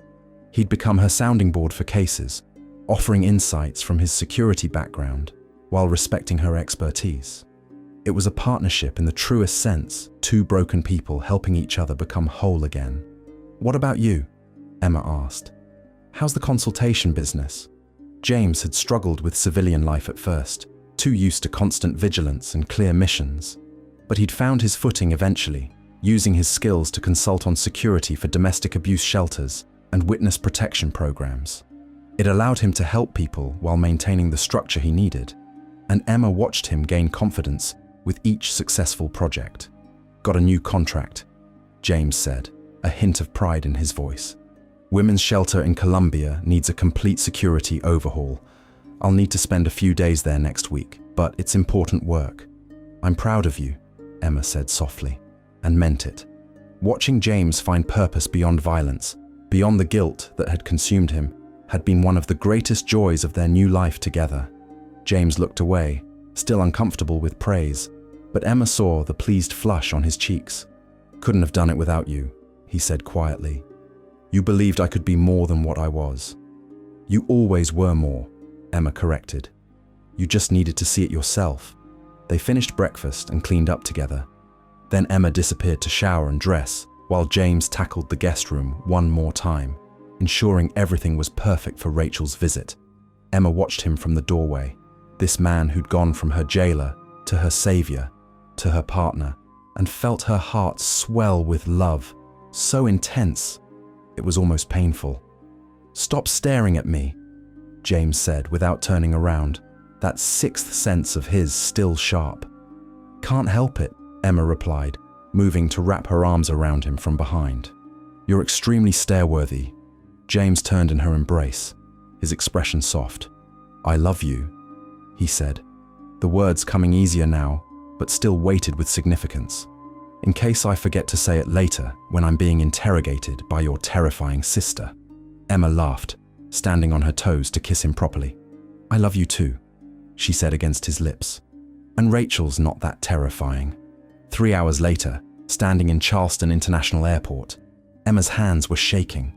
He'd become her sounding board for cases, offering insights from his security background while respecting her expertise. It was a partnership in the truest sense, two broken people helping each other become whole again. "What about you?" Emma asked. "How's the consultation business?" James had struggled with civilian life at first, too used to constant vigilance and clear missions. But he'd found his footing eventually, using his skills to consult on security for domestic abuse shelters and witness protection programs. It allowed him to help people while maintaining the structure he needed, and Emma watched him gain confidence with each successful project. "Got a new contract," James said, a hint of pride in his voice. "Women's shelter in Colombia needs a complete security overhaul. I'll need to spend a few days there next week, but it's important work." "I'm proud of you," Emma said softly, and meant it. Watching James find purpose beyond violence, beyond the guilt that had consumed him, had been one of the greatest joys of their new life together. James looked away, still uncomfortable with praise, but Emma saw the pleased flush on his cheeks. "Couldn't have done it without you," he said quietly. "You believed I could be more than what I was." "You always were more," Emma corrected. "You just needed to see it yourself." They finished breakfast and cleaned up together. Then Emma disappeared to shower and dress, while James tackled the guest room one more time, ensuring everything was perfect for Rachel's visit. Emma watched him from the doorway, this man who'd gone from her jailer to her savior to her partner and felt her heart swell with love, so intense, it was almost painful. "Stop staring at me," James said without turning around, that sixth sense of his still sharp. "Can't help it," Emma replied, moving to wrap her arms around him from behind. "You're extremely stare-worthy." James turned in her embrace, his expression soft. "I love you," he said, the words coming easier now, but still weighted with significance. "In case I forget to say it later when I'm being interrogated by your terrifying sister." Emma laughed, standing on her toes to kiss him properly. "I love you too," she said against his lips. "And Rachel's not that terrifying." 3 hours later, standing in Charleston International Airport, Emma's hands were shaking.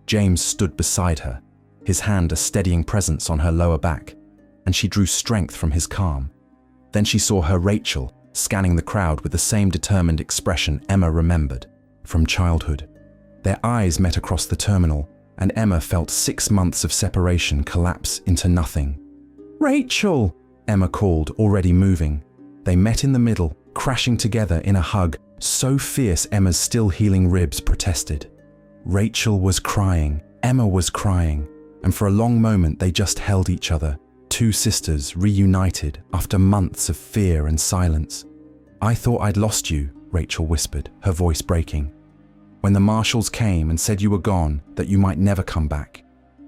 James stood beside her, his hand a steadying presence on her lower back, and she drew strength from his calm. Then she saw her Rachel, scanning the crowd with the same determined expression Emma remembered from childhood. Their eyes met across the terminal, and Emma felt 6 months of separation collapse into nothing. "Rachel!" Emma called, already moving. They met in the middle, crashing together in a hug so fierce Emma's still healing ribs protested. Rachel was crying, Emma was crying, and for a long moment they just held each other, two sisters reunited after months of fear and silence. "I thought I'd lost you," Rachel whispered, her voice breaking. "When the marshals came and said you were gone, that you might never come back."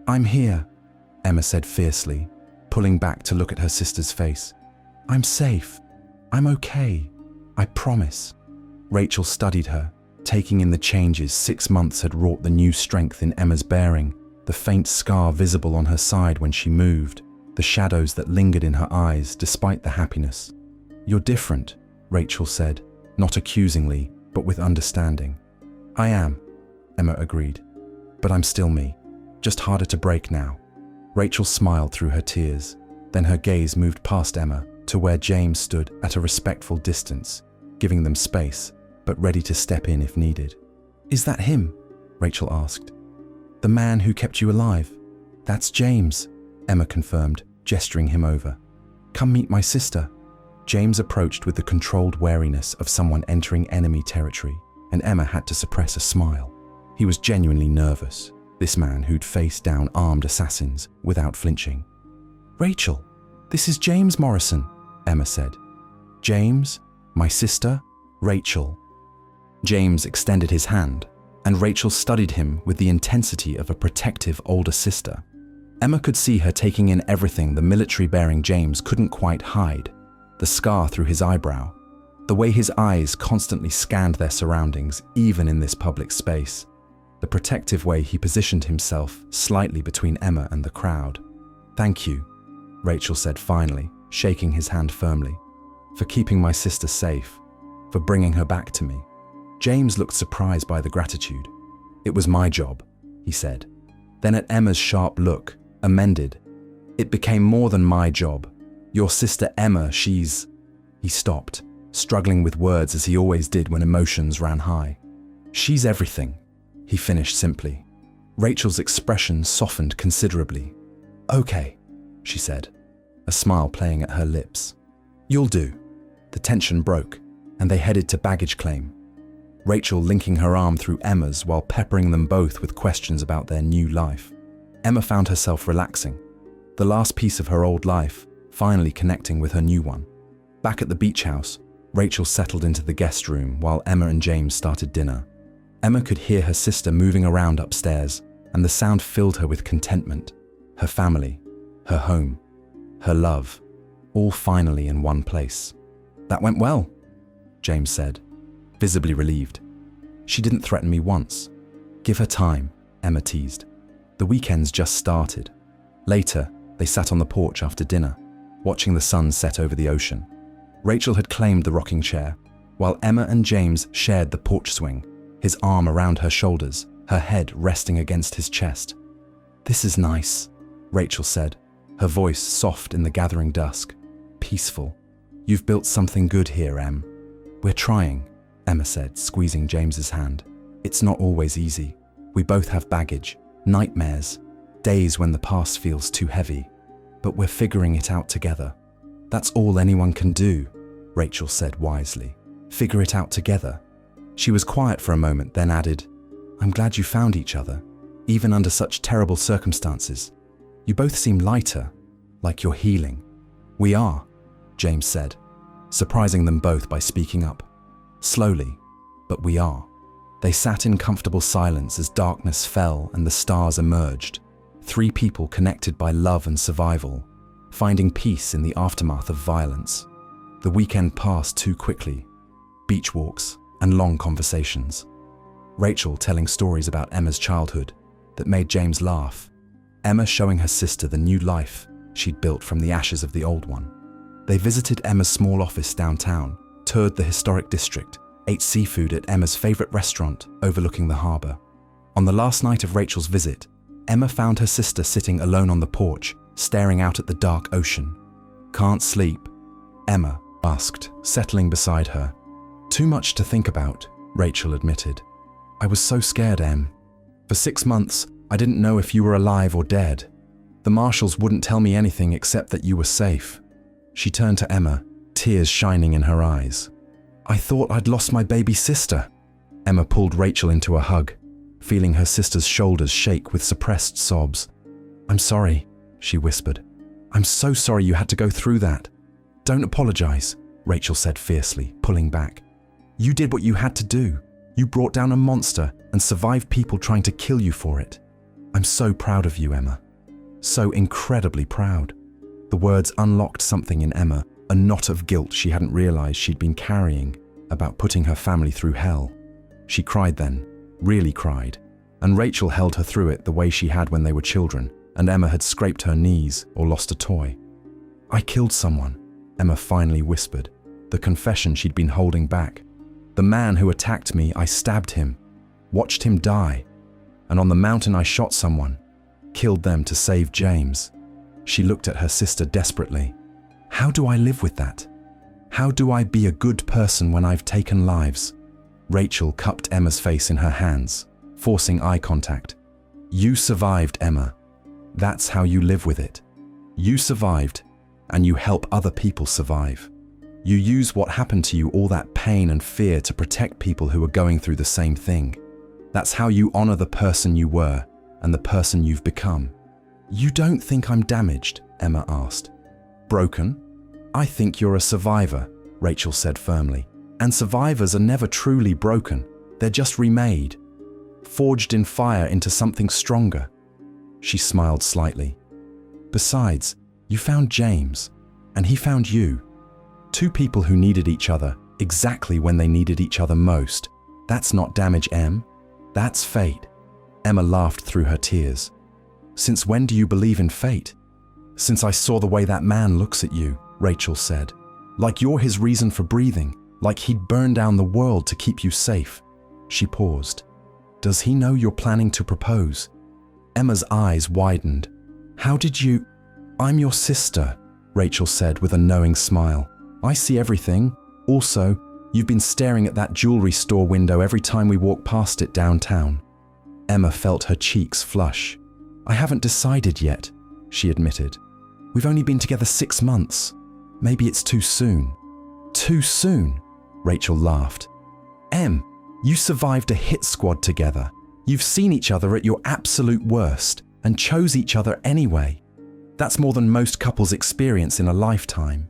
"I'm here," Emma said fiercely, pulling back to look at her sister's face. "I'm safe. I'm okay. I promise." Rachel studied her, taking in the changes 6 months had wrought, the new strength in Emma's bearing, the faint scar visible on her side when she moved, the shadows that lingered in her eyes despite the happiness. "You're different," Rachel said, not accusingly, but with understanding. "I am," Emma agreed, "but I'm still me, just harder to break now." Rachel smiled through her tears, then her gaze moved past Emma to where James stood at a respectful distance, giving them space, but ready to step in if needed. "Is that him?" Rachel asked. "The man who kept you alive?" "That's James," Emma confirmed, gesturing him over. "Come meet my sister." James approached with the controlled wariness of someone entering enemy territory, and Emma had to suppress a smile. He was genuinely nervous, this man who'd faced down armed assassins without flinching. "Rachel, this is James Morrison," Emma said. "James, my sister, Rachel." James extended his hand, and Rachel studied him with the intensity of a protective older sister. Emma could see her taking in everything the military-bearing James couldn't quite hide, the scar through his eyebrow, the way his eyes constantly scanned their surroundings, even in this public space, the protective way he positioned himself slightly between Emma and the crowd. "Thank you," Rachel said finally, shaking his hand firmly, "for keeping my sister safe, for bringing her back to me." James looked surprised by the gratitude. "It was my job," he said. Then at Emma's sharp look, amended, "It became more than my job. Your sister Emma, she's..." He stopped, struggling with words as he always did when emotions ran high. "She's everything," he finished simply. Rachel's expression softened considerably. "Okay," she said, a smile playing at her lips. "You'll do." The tension broke, and they headed to baggage claim, Rachel linking her arm through Emma's while peppering them both with questions about their new life. Emma found herself relaxing, the last piece of her old life finally connecting with her new one. Back at the beach house, Rachel settled into the guest room while Emma and James started dinner. Emma could hear her sister moving around upstairs, and the sound filled her with contentment. Her family, her home, her love, all finally in one place. "That went well," James said, visibly relieved. "She didn't threaten me once." "Give her time," Emma teased. "The weekend's just started." Later, they sat on the porch after dinner, watching the sun set over the ocean. Rachel had claimed the rocking chair, while Emma and James shared the porch swing, his arm around her shoulders, her head resting against his chest. "This is nice," Rachel said, her voice soft in the gathering dusk. "Peaceful. You've built something good here, Em." "We're trying," Emma said, squeezing James's hand. "It's not always easy. We both have baggage, nightmares, days when the past feels too heavy. But we're figuring it out together. That's all anyone can do," Rachel said wisely. "Figure it out together." She was quiet for a moment, then added, "I'm glad you found each other, even under such terrible circumstances. You both seem lighter, like you're healing." "We are," James said, surprising them both by speaking up. "Slowly, but we are." They sat in comfortable silence as darkness fell and the stars emerged. Three people connected by love and survival, finding peace in the aftermath of violence. The weekend passed too quickly. Beach walks and long conversations. Rachel telling stories about Emma's childhood that made James laugh. Emma showing her sister the new life she'd built from the ashes of the old one. They visited Emma's small office downtown, toured the historic district, ate seafood at Emma's favorite restaurant overlooking the harbor. On the last night of Rachel's visit, Emma found her sister sitting alone on the porch, staring out at the dark ocean. "Can't sleep?" Emma asked, settling beside her. "Too much to think about," Rachel admitted. "I was so scared, Em. For 6 months, I didn't know if you were alive or dead. The marshals wouldn't tell me anything except that you were safe." She turned to Emma, tears shining in her eyes. "I thought I'd lost my baby sister." Emma pulled Rachel into a hug, feeling her sister's shoulders shake with suppressed sobs. "I'm sorry," she whispered. "I'm so sorry you had to go through that." "Don't apologize," Rachel said fiercely, pulling back. "You did what you had to do. You brought down a monster and survived people trying to kill you for it. I'm so proud of you, Emma. So incredibly proud." The words unlocked something in Emma, a knot of guilt she hadn't realized she'd been carrying about putting her family through hell. She cried then, really cried, and Rachel held her through it the way she had when they were children, and Emma had scraped her knees or lost a toy. "I killed someone," Emma finally whispered, the confession she'd been holding back. "The man who attacked me, I stabbed him, watched him die, and on the mountain I shot someone, killed them to save James." She looked at her sister desperately. "How do I live with that? How do I be a good person when I've taken lives?" Rachel cupped Emma's face in her hands, forcing eye contact. "You survived, Emma. That's how you live with it. You survived, and you help other people survive. You use what happened to you, all that pain and fear, to protect people who are going through the same thing. That's how you honor the person you were and the person you've become." "You don't think I'm damaged?" Emma asked. "Broken? I think you're a survivor," Rachel said firmly. "And survivors are never truly broken. They're just remade, forged in fire into something stronger." She smiled slightly. "Besides, you found James, and he found you. Two people who needed each other exactly when they needed each other most. That's not damage, Em. That's fate." Emma laughed through her tears. "Since when do you believe in fate?" "Since I saw the way that man looks at you," Rachel said. "Like you're his reason for breathing, like he'd burn down the world to keep you safe." She paused. "Does he know you're planning to propose?" Emma's eyes widened. "How did you—" "I'm your sister," Rachel said with a knowing smile. "I see everything. Also, you've been staring at that jewelry store window every time we walk past it downtown." Emma felt her cheeks flush. "I haven't decided yet," she admitted. "We've only been together 6 months. Maybe it's too soon." "Too soon?" Rachel laughed. "Em, you survived a hit squad together. You've seen each other at your absolute worst and chose each other anyway. That's more than most couples experience in a lifetime."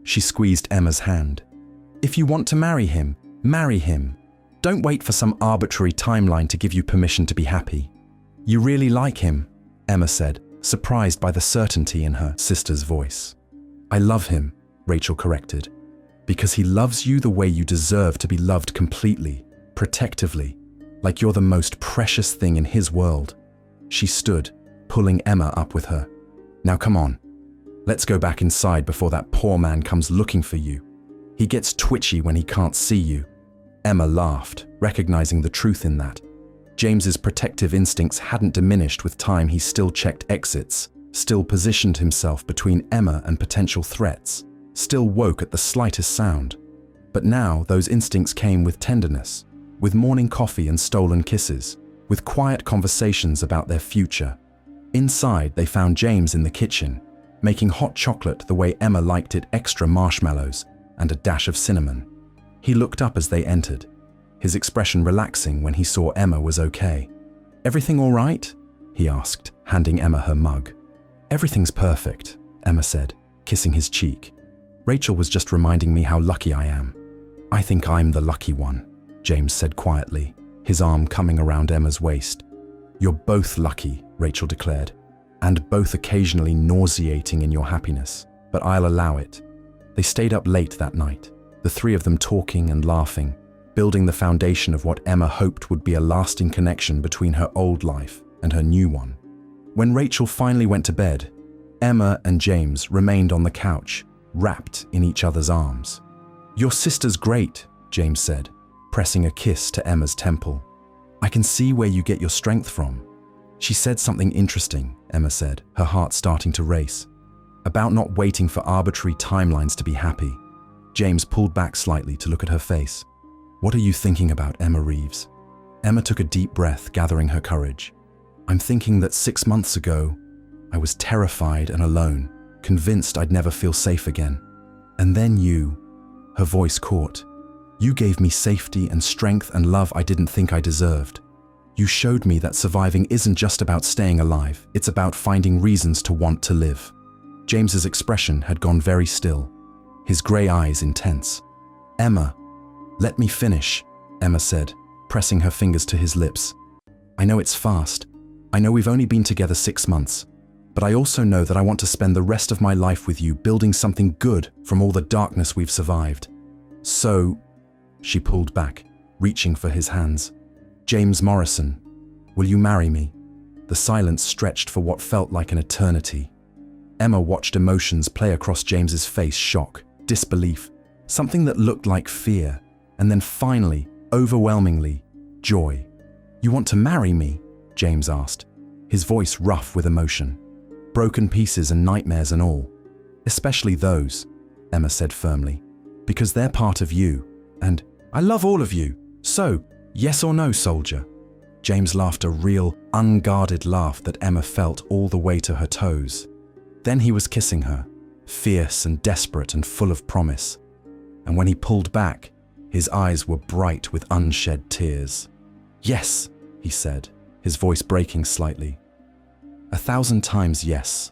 She squeezed Emma's hand. "If you want to marry him, marry him. Don't wait for some arbitrary timeline to give you permission to be happy." "You really like him," Emma said, surprised by the certainty in her sister's voice. "I love him," Rachel corrected, "because he loves you the way you deserve to be loved, completely, protectively, like you're the most precious thing in his world." She stood, pulling Emma up with her. "Now come on. Let's go back inside before that poor man comes looking for you. He gets twitchy when he can't see you." Emma laughed, recognizing the truth in that. James's protective instincts hadn't diminished with time. He still checked exits, still positioned himself between Emma and potential threats, still woke at the slightest sound. But now those instincts came with tenderness, with morning coffee and stolen kisses, with quiet conversations about their future. Inside, they found James in the kitchen, making hot chocolate the way Emma liked it, extra marshmallows, and a dash of cinnamon. He looked up as they entered, his expression relaxing when he saw Emma was okay. "Everything all right?" he asked, handing Emma her mug. "Everything's perfect," Emma said, kissing his cheek. "Rachel was just reminding me how lucky I am." "I think I'm the lucky one," James said quietly, his arm coming around Emma's waist. "You're both lucky," Rachel declared, "and both occasionally nauseating in your happiness, but I'll allow it." They stayed up late that night, the three of them talking and laughing, building the foundation of what Emma hoped would be a lasting connection between her old life and her new one. When Rachel finally went to bed, Emma and James remained on the couch, wrapped in each other's arms. "Your sister's great," James said, pressing a kiss to Emma's temple. "I can see where you get your strength from." "She said something interesting," Emma said, her heart starting to race. "About not waiting for arbitrary timelines to be happy." James pulled back slightly to look at her face. "What are you thinking about, Emma Reeves?" Emma took a deep breath, gathering her courage. "I'm thinking that 6 months ago, I was terrified and alone, convinced I'd never feel safe again. And then you," her voice caught, "you gave me safety and strength and love I didn't think I deserved. You showed me that surviving isn't just about staying alive, it's about finding reasons to want to live." James's expression had gone very still, his grey eyes intense. "Emma, let me finish," Emma said, pressing her fingers to his lips. "I know it's fast. I know we've only been together 6 months, but I also know that I want to spend the rest of my life with you building something good from all the darkness we've survived. So," she pulled back, reaching for his hands. "James Morrison, will you marry me?" The silence stretched for what felt like an eternity. Emma watched emotions play across James's face: shock, disbelief, something that looked like fear, and then finally, overwhelmingly, joy. "You want to marry me?" James asked, his voice rough with emotion. "Broken pieces and nightmares and all. Especially those," Emma said firmly, "because they're part of you, and I love all of you. So, yes or no, soldier?" James laughed a real, unguarded laugh that Emma felt all the way to her toes. Then he was kissing her, fierce and desperate and full of promise. And when he pulled back, his eyes were bright with unshed tears. "Yes," he said, his voice breaking slightly. 1,000 times yes.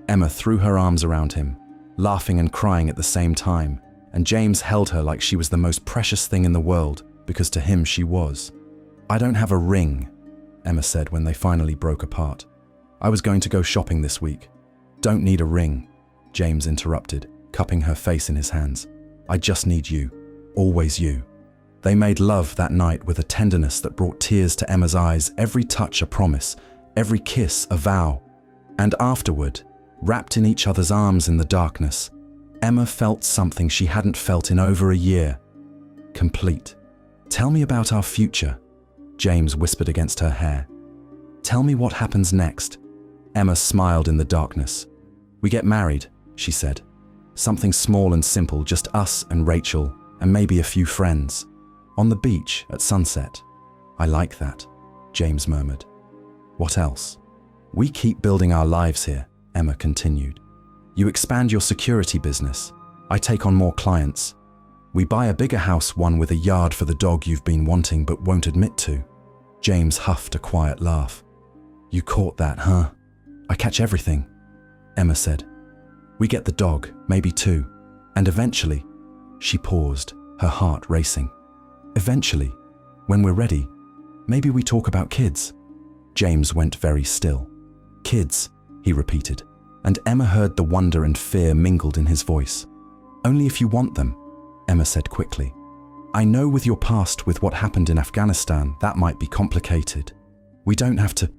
Emma threw her arms around him, laughing and crying at the same time, and James held her like she was the most precious thing in the world, because to him she was. "I don't have a ring," Emma said when they finally broke apart. "I was going to go shopping this week." "Don't need a ring," James interrupted, cupping her face in his hands. "I just need you. Always you." They made love that night with a tenderness that brought tears to Emma's eyes, every touch a promise, every kiss a vow. And afterward, wrapped in each other's arms in the darkness, Emma felt something she hadn't felt in over a year. Complete. "Tell me about our future," James whispered against her hair. "Tell me what happens next." Emma smiled in the darkness. "We get married," she said. "Something small and simple, just us and Rachel, and maybe a few friends. On the beach at sunset." "I like that," James murmured. "What else?" "We keep building our lives here," Emma continued. "You expand your security business. I take on more clients. We buy a bigger house, one with a yard for the dog you've been wanting but won't admit to." James huffed a quiet laugh. "You caught that, huh?" "I catch everything," Emma said. "We get the dog, maybe 2. And eventually," she paused, her heart racing. "Eventually, when we're ready, maybe we talk about kids." James went very still. "Kids," he repeated, and Emma heard the wonder and fear mingled in his voice. "Only if you want them," Emma said quickly. "I know with your past, with what happened in Afghanistan, that might be complicated. We don't have to—"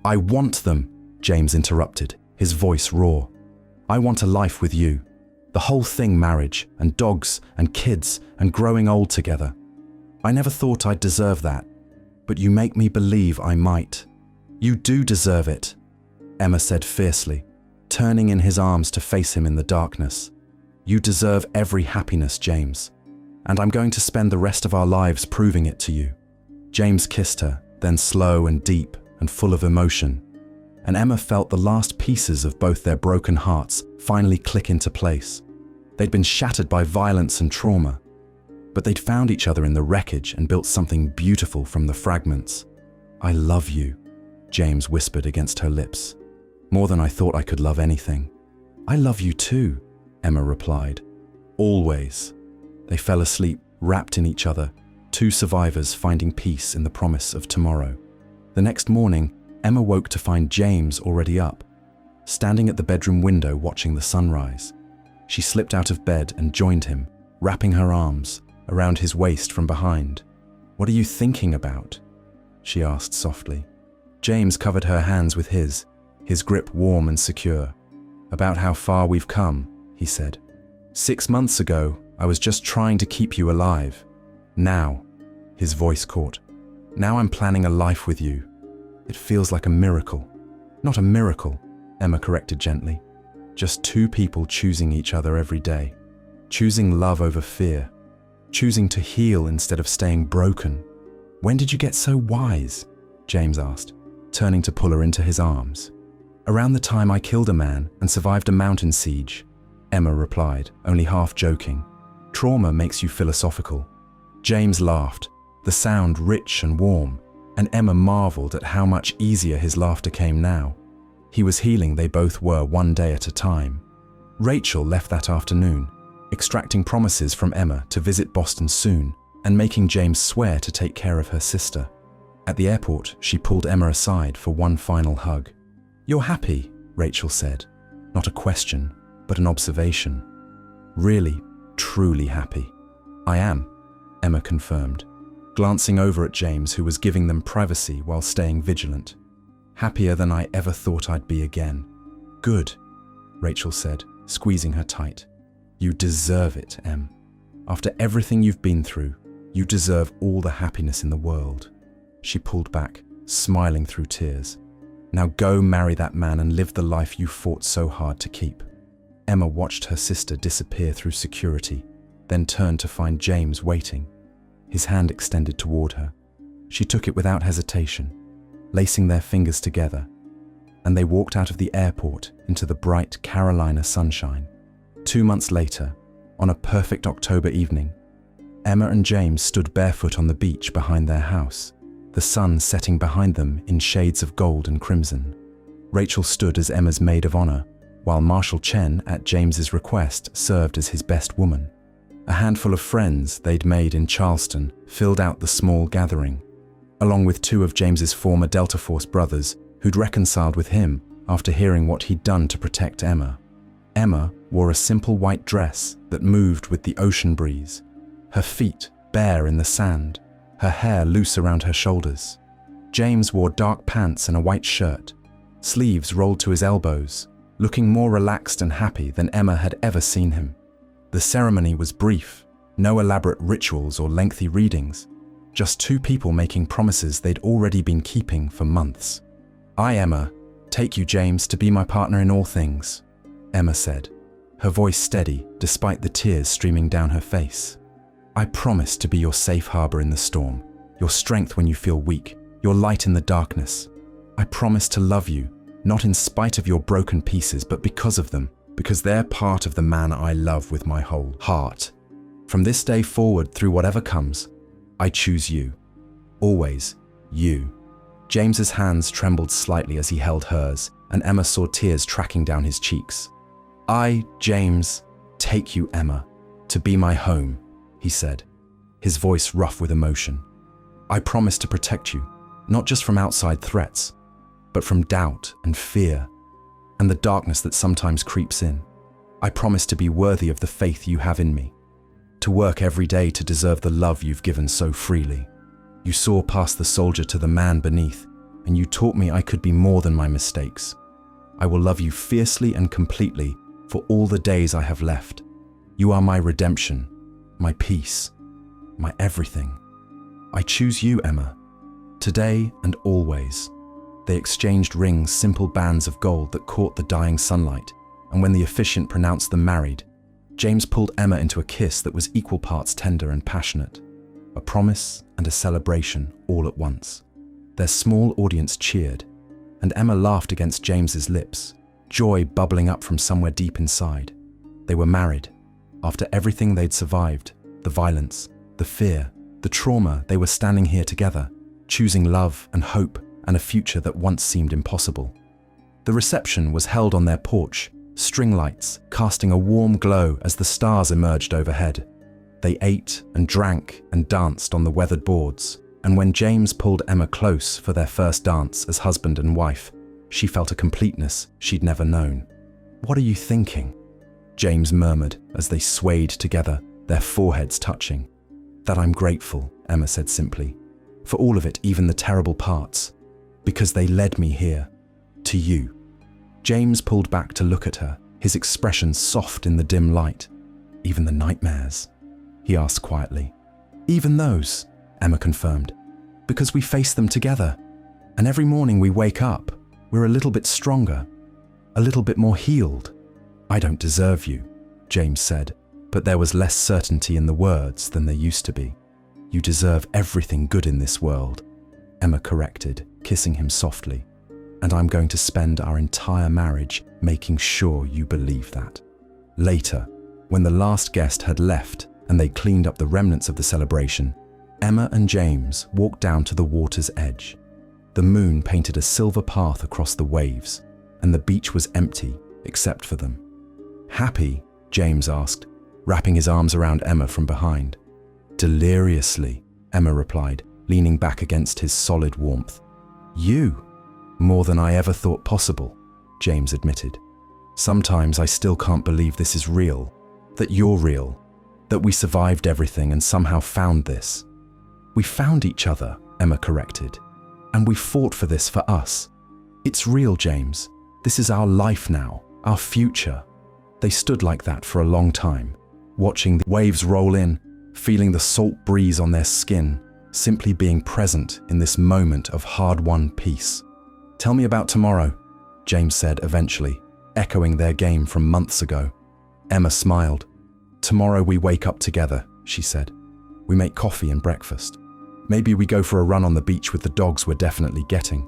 "I want them," James interrupted, his voice raw. "I want a life with you. The whole thing, marriage and dogs and kids and growing old together. I never thought I'd deserve that, but you make me believe I might." "You do deserve it," Emma said fiercely, turning in his arms to face him in the darkness. "You deserve every happiness, James, and I'm going to spend the rest of our lives proving it to you." James kissed her, then slow and deep and full of emotion, and Emma felt the last pieces of both their broken hearts finally click into place. They'd been shattered by violence and trauma, but they'd found each other in the wreckage and built something beautiful from the fragments. "I love you," James whispered against her lips. "More than I thought I could love anything." "I love you too," Emma replied. "Always." They fell asleep, wrapped in each other, two survivors finding peace in the promise of tomorrow. The next morning, Emma woke to find James already up, standing at the bedroom window watching the sunrise. She slipped out of bed and joined him, wrapping her arms around his waist from behind. "What are you thinking about?" she asked softly. James covered her hands with his grip warm and secure. "About how far we've come," he said. "6 months ago, I was just trying to keep you alive. Now," his voice caught, "now I'm planning a life with you. It feels like a miracle." "Not a miracle," Emma corrected gently. "Just two people choosing each other every day. Choosing love over fear. Choosing to heal instead of staying broken." "When did you get so wise?" James asked, turning to pull her into his arms. "Around the time I killed a man and survived a mountain siege," Emma replied, only half joking. "Trauma makes you philosophical." James laughed, the sound rich and warm, and Emma marveled at how much easier his laughter came now. He was healing, they both were, one day at a time. Rachel left that afternoon, extracting promises from Emma to visit Boston soon and making James swear to take care of her sister. At the airport, she pulled Emma aside for one final hug. "You're happy," Rachel said. Not a question, but an observation. "Really, truly happy." "I am," Emma confirmed, glancing over at James, who was giving them privacy while staying vigilant. "Happier than I ever thought I'd be again." "Good," Rachel said, squeezing her tight. "You deserve it, Em. After everything you've been through, you deserve all the happiness in the world." She pulled back, smiling through tears. "Now go marry that man and live the life you fought so hard to keep." Emma watched her sister disappear through security, then turned to find James waiting, his hand extended toward her. She took it without hesitation, lacing their fingers together, and they walked out of the airport into the bright Carolina sunshine. 2 months later, on a perfect October evening, Emma and James stood barefoot on the beach behind their house, the sun setting behind them in shades of gold and crimson. Rachel stood as Emma's maid of honor, while Marshall Chen, at James's request, served as his best woman. A handful of friends they'd made in Charleston filled out the small gathering, along with 2 of James's former Delta Force brothers who'd reconciled with him after hearing what he'd done to protect Emma. Emma wore a simple white dress that moved with the ocean breeze, her feet bare in the sand, her hair loose around her shoulders. James wore dark pants and a white shirt, sleeves rolled to his elbows, looking more relaxed and happy than Emma had ever seen him. The ceremony was brief, no elaborate rituals or lengthy readings, just 2 people making promises they'd already been keeping for months. "I, Emma, take you, James, to be my partner in all things," Emma said, her voice steady despite the tears streaming down her face. "I promise to be your safe harbor in the storm, your strength when you feel weak, your light in the darkness. I promise to love you, not in spite of your broken pieces, but because of them, because they're part of the man I love with my whole heart. From this day forward, through whatever comes, I choose you. Always you." James's hands trembled slightly as he held hers, and Emma saw tears tracking down his cheeks. "I, James, take you, Emma, to be my home," he said, his voice rough with emotion. "I promise to protect you, not just from outside threats, but from doubt and fear, and the darkness that sometimes creeps in. I promise to be worthy of the faith you have in me, to work every day to deserve the love you've given so freely. You saw past the soldier to the man beneath, and you taught me I could be more than my mistakes. I will love you fiercely and completely for all the days I have left. You are my redemption, my peace, my everything. I choose you, Emma, today and always." They exchanged rings, simple bands of gold that caught the dying sunlight, and when the officiant pronounced them married, James pulled Emma into a kiss that was equal parts tender and passionate, a promise and a celebration all at once. Their small audience cheered, and Emma laughed against James's lips, joy bubbling up from somewhere deep inside. They were married, After everything they'd survived, the violence, the fear, the trauma, they were standing here together, choosing love and hope and a future that once seemed impossible. The reception was held on their porch, string lights casting a warm glow as the stars emerged overhead. They ate and drank and danced on the weathered boards, and when James pulled Emma close for their first dance as husband and wife, she felt a completeness she'd never known. "What are you thinking?" James murmured as they swayed together, their foreheads touching. "That I'm grateful," Emma said simply, "for all of it, even the terrible parts, because they led me here, to you." James pulled back to look at her, his expression soft in the dim light. "Even the nightmares?" he asked quietly. "Even those," Emma confirmed, "because we face them together. And every morning we wake up, we're a little bit stronger, a little bit more healed." "I don't deserve you," James said, but there was less certainty in the words than there used to be. "You deserve everything good in this world," Emma corrected, kissing him softly. "And I'm going to spend our entire marriage making sure you believe that." Later, when the last guest had left and they cleaned up the remnants of the celebration, Emma and James walked down to the water's edge. The moon painted a silver path across the waves, and the beach was empty except for them. "Happy?" James asked, wrapping his arms around Emma from behind. "Deliriously," Emma replied, leaning back against his solid warmth. "You? More than I ever thought possible," James admitted. "Sometimes I still can't believe this is real, that you're real, that we survived everything and somehow found this." "We found each other," Emma corrected, "and we fought for this for us. It's real, James. This is our life now, our future." They stood like that for a long time, watching the waves roll in, feeling the salt breeze on their skin, simply being present in this moment of hard-won peace. "Tell me about tomorrow," James said eventually, echoing their game from months ago. Emma smiled. "Tomorrow we wake up together," she said. "We make coffee and breakfast. Maybe we go for a run on the beach with the dogs we're definitely getting.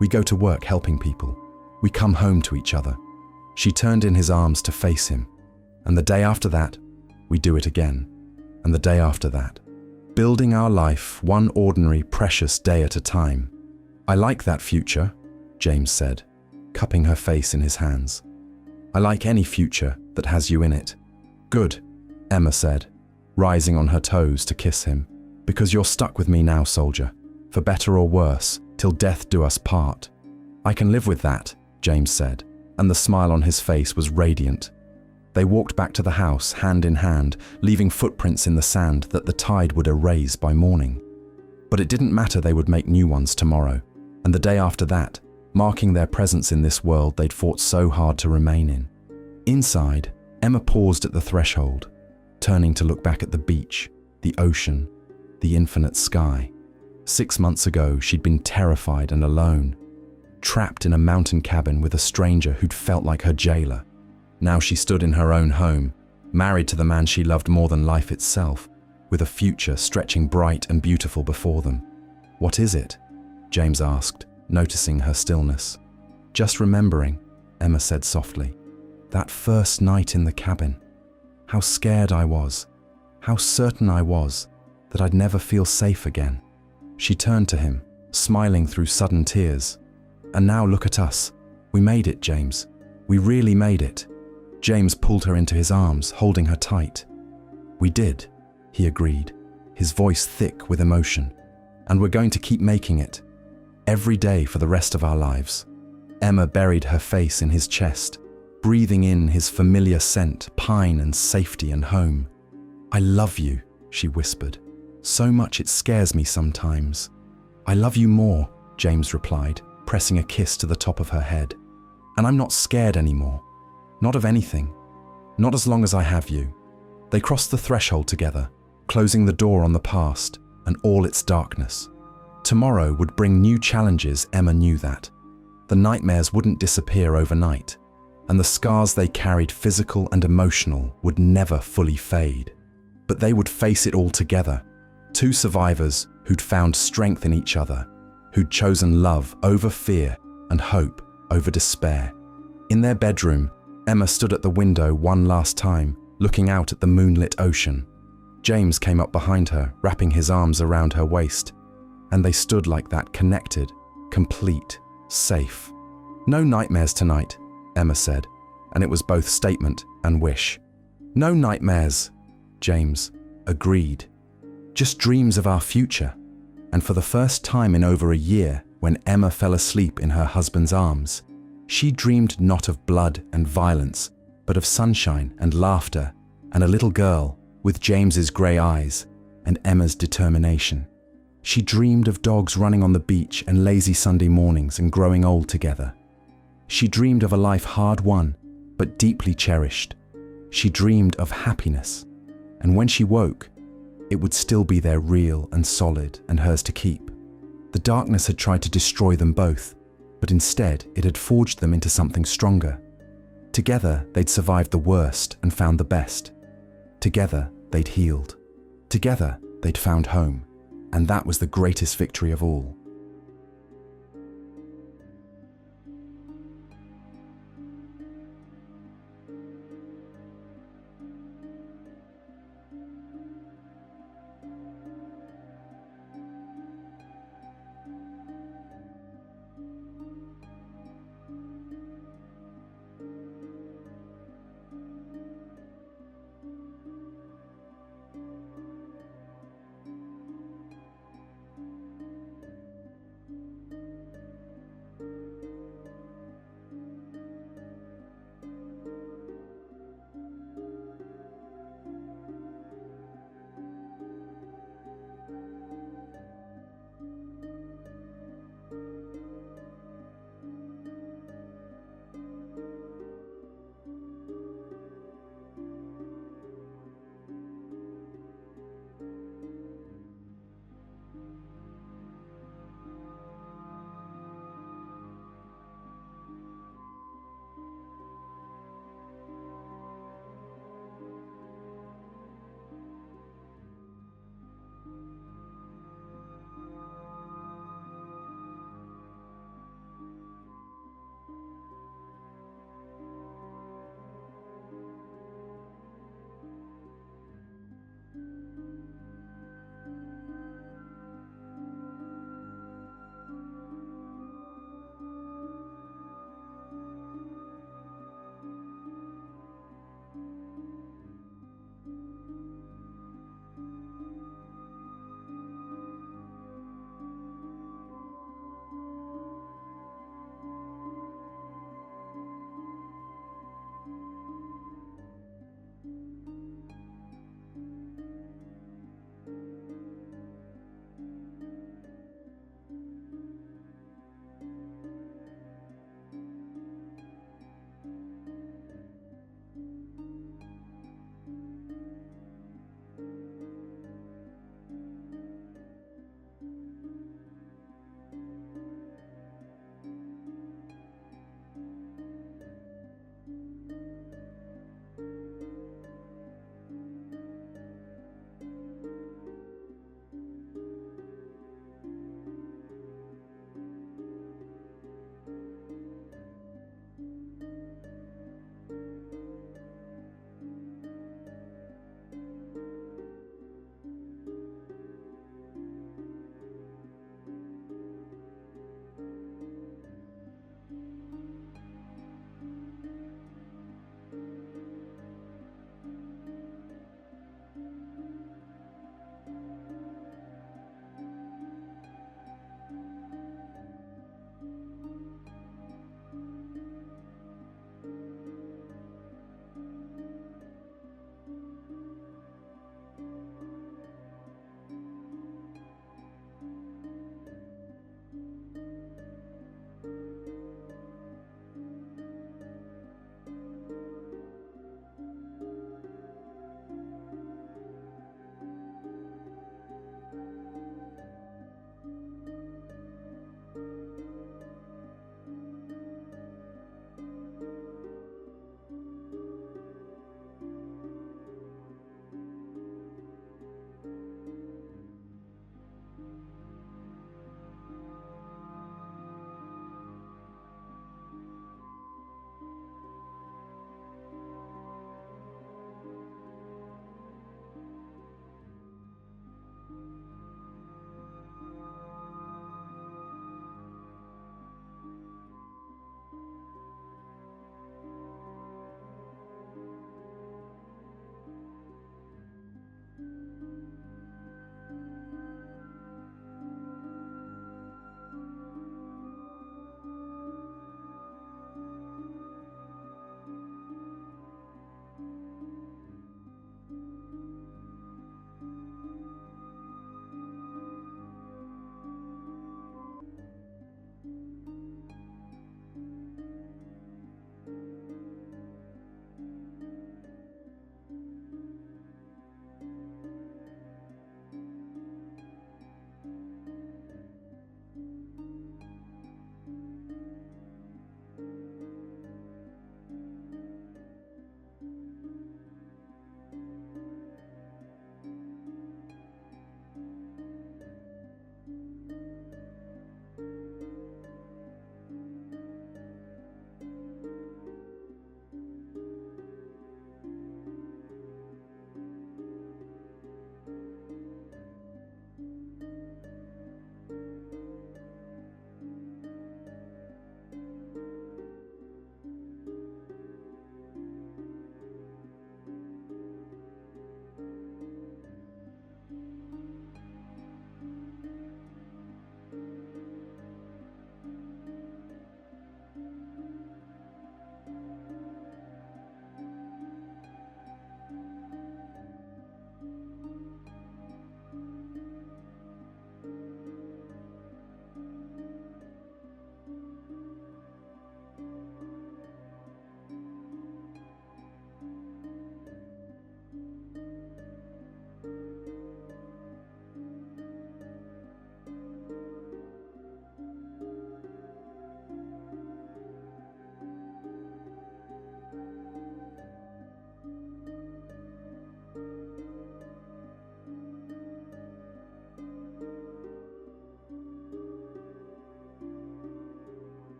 We go to work helping people. We come home to each other." She turned in his arms to face him. "And the day after that, we do it again. And the day after that. Building our life one ordinary, precious day at a time." "I like that future," James said, cupping her face in his hands. "I like any future that has you in it." "Good," Emma said, rising on her toes to kiss him. "Because you're stuck with me now, soldier, for better or worse, till death do us part." "I can live with that," James said, and the smile on his face was radiant. They walked back to the house, hand in hand, leaving footprints in the sand that the tide would erase by morning. But it didn't matter, they would make new ones tomorrow, and the day after that, marking their presence in this world they'd fought so hard to remain in. Inside, Emma paused at the threshold, turning to look back at the beach, the ocean, the infinite sky. 6 months ago, she'd been terrified and alone, trapped in a mountain cabin with a stranger who'd felt like her jailer. Now she stood in her own home, married to the man she loved more than life itself, with a future stretching bright and beautiful before them. "What is it?" James asked, noticing her stillness. "Just remembering," Emma said softly. "That first night in the cabin. How scared I was. How certain I was that I'd never feel safe again." She turned to him, smiling through sudden tears. "And now look at us. We made it, James. We really made it." James pulled her into his arms, holding her tight. "We did," he agreed, his voice thick with emotion. "And we're going to keep making it. Every day for the rest of our lives." Emma buried her face in his chest, breathing in his familiar scent, pine and safety and home. "I love you," she whispered. "So much it scares me sometimes." "I love you more," James replied, pressing a kiss to the top of her head. "And I'm not scared anymore. Not of anything. Not as long as I have you." They crossed the threshold together, closing the door on the past and all its darkness. Tomorrow would bring new challenges, Emma knew that. The nightmares wouldn't disappear overnight, and the scars they carried, physical and emotional, would never fully fade. But they would face it all together. Two survivors who'd found strength in each other, who'd chosen love over fear and hope over despair. In their bedroom, Emma stood at the window one last time, looking out at the moonlit ocean. James came up behind her, wrapping his arms around her waist, and they stood like that, connected, complete, safe. "No nightmares tonight," Emma said, and it was both statement and wish. "No nightmares," James agreed. "Just dreams of our future." And for the first time in over a year, when Emma fell asleep in her husband's arms, she dreamed not of blood and violence, but of sunshine and laughter, and a little girl with James's grey eyes and Emma's determination. She dreamed of dogs running on the beach and lazy Sunday mornings and growing old together. She dreamed of a life hard won, but deeply cherished. She dreamed of happiness, and when she woke, it would still be there, real and solid and hers to keep. The darkness had tried to destroy them both, but instead it had forged them into something stronger. Together, they'd survived the worst and found the best. Together, they'd healed. Together, they'd found home. And that was the greatest victory of all.